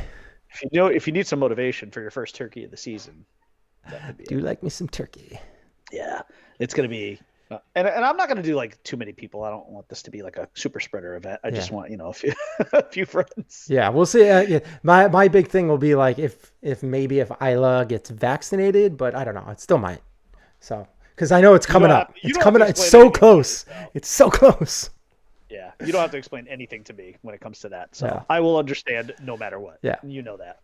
If you need some motivation for your first turkey of the season, I do like me some turkey. Yeah, it's gonna be, and I'm not gonna do like too many people. I don't want this to be like a super spreader event. I just want a few friends. Yeah, we'll see. My big thing will be like if Isla gets vaccinated, but I don't know. It still might. So because I know it's coming up. It's coming up. It's so close. It's so close. Yeah, you don't have to explain anything to me when it comes to that. So I will understand no matter what. Yeah, you know that.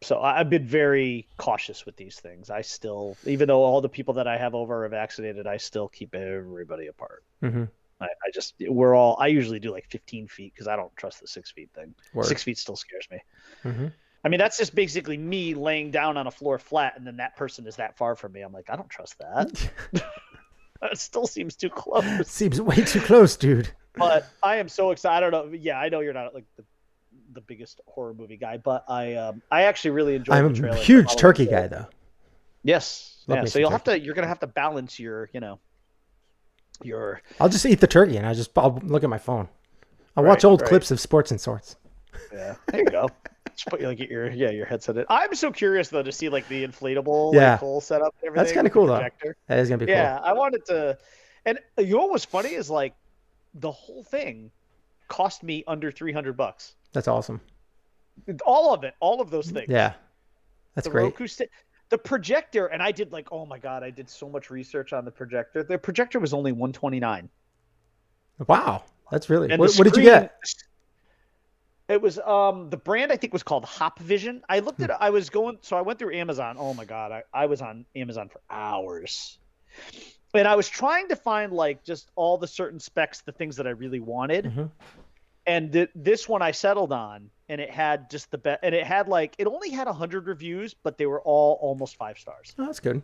So I've been very cautious with these things. I still, even though all the people that I have over are vaccinated, I still keep everybody apart. Mm-hmm. I usually do like 15 feet because I don't trust the 6 feet thing. Word. 6 feet still scares me. Mm-hmm. I mean, that's just basically me laying down on a floor flat, and then that person is that far from me. I'm like, I don't trust that. It still seems too close. Seems way too close, dude. But I am so excited. I don't know. Yeah, I know you're not like the biggest horror movie guy, but I actually really enjoyed the trailer. I'm a huge turkey guy, though. Yes. Love so you're gonna have to balance your. I'll just eat the turkey and I'll look at my phone. I'll watch old clips of Sports and Sorts. Yeah, there you go. Just put your headset in. I'm so curious though to see like the inflatable whole setup and everything. That's kind of cool though. Projector. That is gonna be cool. Yeah, I wanted to. And you know what was funny is like the whole thing cost me under $300. That's awesome. All of those things. Yeah, that's great. Roku stick, the projector, and I did like, oh my god, I did so much research on the projector. The projector was only $129. Wow, that's really. What did you get? It was the brand I think was called Hop Vision. I looked at it. I went through Amazon. Oh my god, I was on Amazon for hours. And I was trying to find like just all the certain specs, the things that I really wanted. Mm-hmm. And this one I settled on, and it had just the best. And it had it only had 100 reviews, but they were all almost 5 stars. Oh, that's good.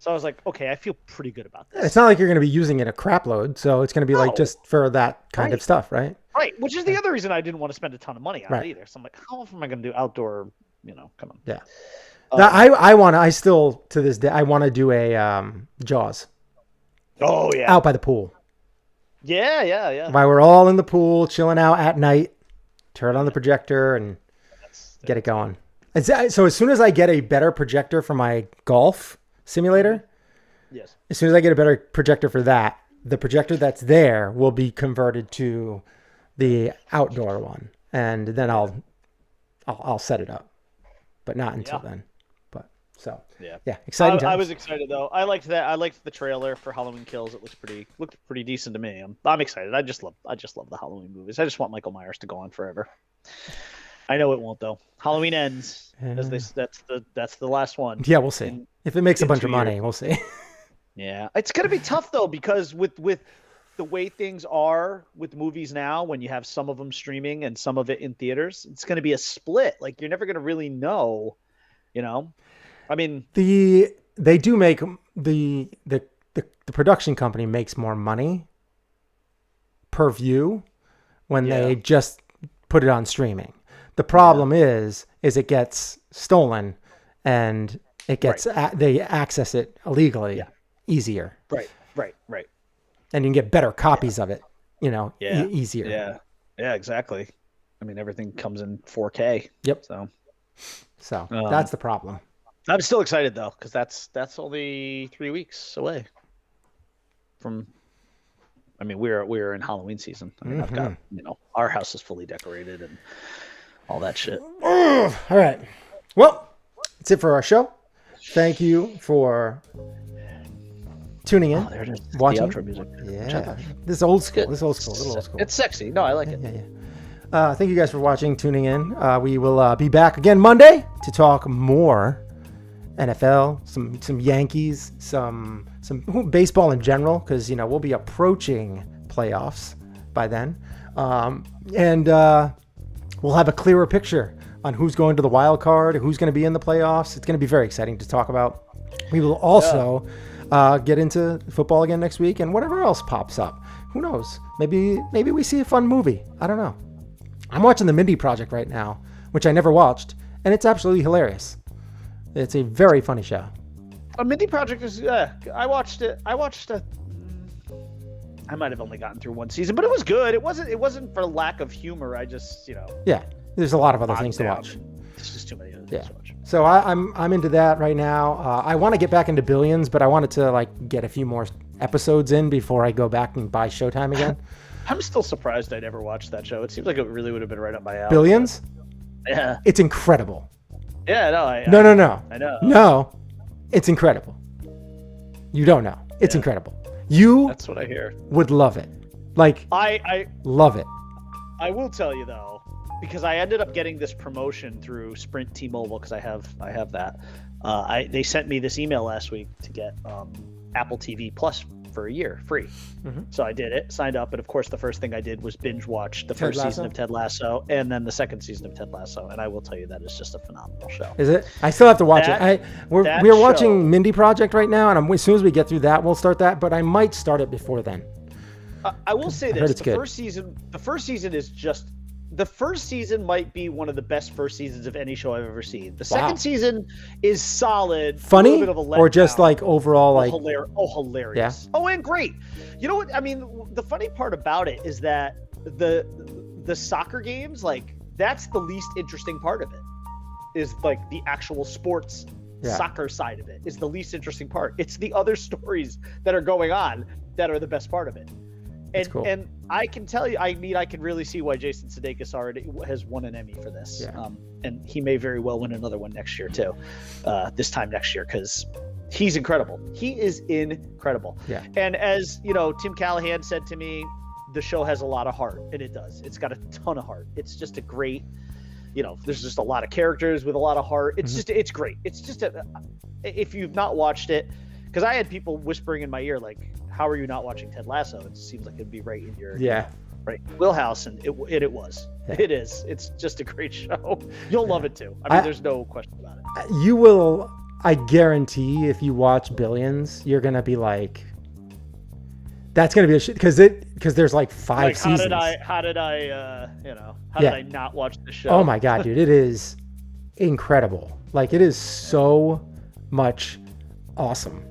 So I was like, okay, I feel pretty good about this. It's not like you're going to be using it a crap load, so it's going to be like just for that kind of stuff, right? Right, which is the other reason I didn't want to spend a ton of money on it either. So I'm like, how often am I going to do outdoor? Come on. Yeah. I still to this day I want to do a Jaws. Oh yeah. Out by the pool. Yeah. While we're all in the pool, chilling out at night, turn on the projector and get it going. So as soon as I get a better projector for my golf simulator, yes. As soon as I get a better projector for that, the projector that's there will be converted to the outdoor one, and then I'll set it up, but not until then. But yeah, exciting. I was excited though. I liked that. I liked the trailer for Halloween Kills. It looked pretty decent to me. I'm excited. I just love the Halloween movies. I just want Michael Myers to go on forever. I know it won't though. Halloween ends. That's the last one. Yeah, we'll see. If it makes a bunch of money, we'll see. Yeah, it's gonna be tough though because with the way things are with movies now, when you have some of them streaming and some of it in theaters, it's gonna be a split. Like you're never gonna really know. I mean, they do make the production company makes more money per view when they just put it on streaming. The problem is it gets stolen and it gets they access it illegally easier. Right. And you can get better copies of it, easier. Yeah, exactly. I mean, everything comes in 4K. Yep. So that's the problem. I'm still excited though, because that's only 3 weeks away from I mean, we're in Halloween season. I mean, I've got, our house is fully decorated and all that shit. All right. Well, that's it for our show. Thank you for tuning in. Oh, there it is. Watching. The outro music. Yeah. This is old school. This is old school. A little old school. It's sexy. No, I like it. Yeah. Thank you guys for watching, tuning in. We will be back again Monday to talk more NFL, some Yankees, some baseball in general, because we'll be approaching playoffs by then, and we'll have a clearer picture on who's going to the wild card, who's going to be in the playoffs. It's going to be very exciting to talk about. We will also get into football again next week, and whatever else pops up. Who knows? Maybe we see a fun movie. I don't know. I'm watching The Mindy Project right now, which I never watched, and it's absolutely hilarious. It's a very funny show. A Mindy Project is. I watched it. I might have only gotten through one season, but it was good. It wasn't for lack of humor. I just, Yeah, there's a lot of other things to watch. It's just too many other things to watch. So I'm into that right now. I want to get back into Billions, but I wanted to get a few more episodes in before I go back and buy Showtime again. I'm still surprised I never watched that show. It seems like it really would have been right up my alley. Billions? Yeah. It's incredible. Yeah, no. No. I know. No, it's incredible. You don't know. It's incredible. That's what I hear. Would love it. I love it. I will tell you though, because I ended up getting this promotion through Sprint T-Mobile because I have that. They sent me this email last week to get Apple TV Plus for a year free. Mm-hmm. So I did it, signed up, and of course the first thing I did was binge watch the first season of Ted Lasso and then the second season of Ted Lasso, and I will tell you that is just a phenomenal show. Is it? I still have to watch it. We're watching Mindy Project right now, and as soon as we get through that, we'll start that. But I might start it before then. I will say this: the first season is just. The first season might be one of the best first seasons of any show I've ever seen. The second season is solid. Funny? A little bit of a or just overall hilarious. Yeah. Oh, and great. You know what? I mean, the funny part about it is that the soccer games, that's the least interesting part of it. Is the actual sports soccer side of it is the least interesting part. It's the other stories that are going on that are the best part of it. And I can tell you, I can really see why Jason Sudeikis already has won an Emmy for this. Yeah. And he may very well win another one next year too. This time next year, because he's incredible. He is incredible. Yeah. And as Tim Callahan said to me, the show has a lot of heart, and it does. It's got a ton of heart. It's just a great, there's just a lot of characters with a lot of heart. It's it's great. It's just if you've not watched it, because I had people whispering in my ear how are you not watching Ted Lasso? It seems like it'd be right in your wheelhouse, and it was. Yeah. It is. It's just a great show. You'll love it too. I mean, there's no question about it. You will. I guarantee, if you watch Billions, you're gonna be that's gonna be a shit because there's 5 seasons. How did I not watch the show? Oh my god, dude, it is incredible. It is so much awesome.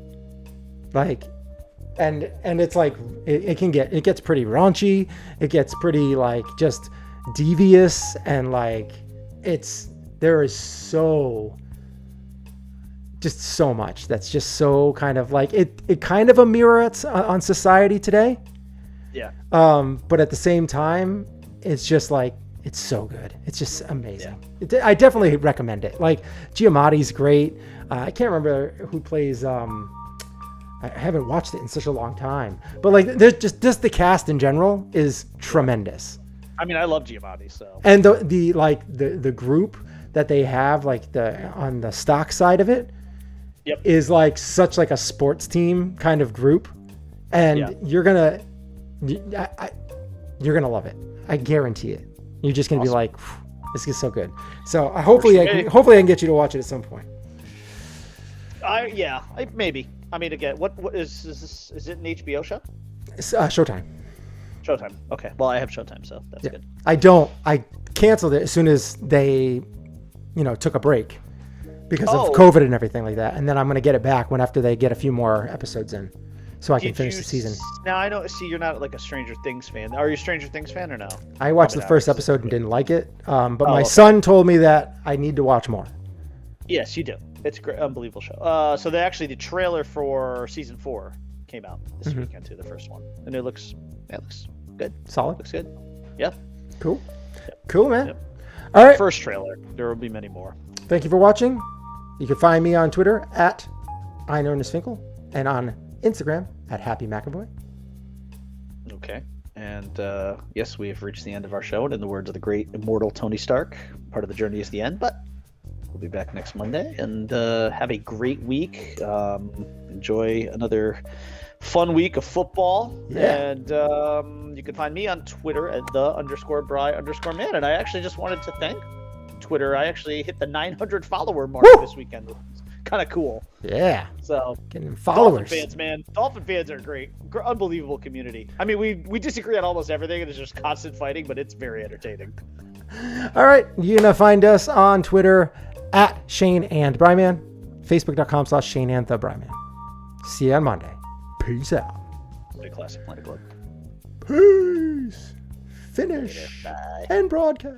And it's it gets pretty raunchy. It gets pretty just devious, and there is so much that's just so kind of it kind of a mirror on society today. Yeah. But at the same time, it's just it's so good. It's just amazing. Yeah. I definitely recommend it. Giamatti's great. I can't remember who plays. I haven't watched it in such a long time, but there's just the cast in general is tremendous. I mean, I love Giamatti, so. And the group that they have on the stock side of it is such a sports team kind of group, and you're gonna love it. I guarantee it. You're just gonna be this is so good. So hopefully I can get you to watch it at some point. Maybe. I mean, again, what is this? Is it an HBO show? It's Showtime. Showtime. Okay. Well, I have Showtime, so that's good. I canceled it as soon as they, took a break because of COVID and everything like that. And then I'm going to get it back after they get a few more episodes in, so I can finish the season. Now I know. See, you're not a Stranger Things fan. Are you a Stranger Things fan or no? I watched the first episode and didn't like it, but my son told me that I need to watch more. Yes, you do. It's a great, unbelievable show. The trailer for season 4 came out this weekend too, the first one, and it looks That looks good. Solid. Looks good. Yep. Cool. Yep. Cool, man. Yep. All right. First trailer. There will be many more. Thank you for watching. You can find me on Twitter at @IKnowErnestFinkel and on Instagram at Happy McAvoy. Okay. And yes, we have reached the end of our show. And in the words of the great immortal Tony Stark, part of the journey is the end. But we'll be back next Monday. And have a great week. Enjoy another fun week of football. Yeah. And you can find me on Twitter at _Bry_man. And I actually just wanted to thank Twitter. I actually hit the 900 follower mark this weekend. It's kind of cool. Yeah. So getting followers. Dolphin fans, man. Dolphin fans are great. Unbelievable community. I mean, we disagree on almost everything, and it's just constant fighting, but it's very entertaining. All right. You can find us on Twitter at Shane and Bryman, Facebook.com/Shane and the Bryman. See you on Monday. Peace out. Big classic Planet Club. Peace. Finish. Bye. And broadcast.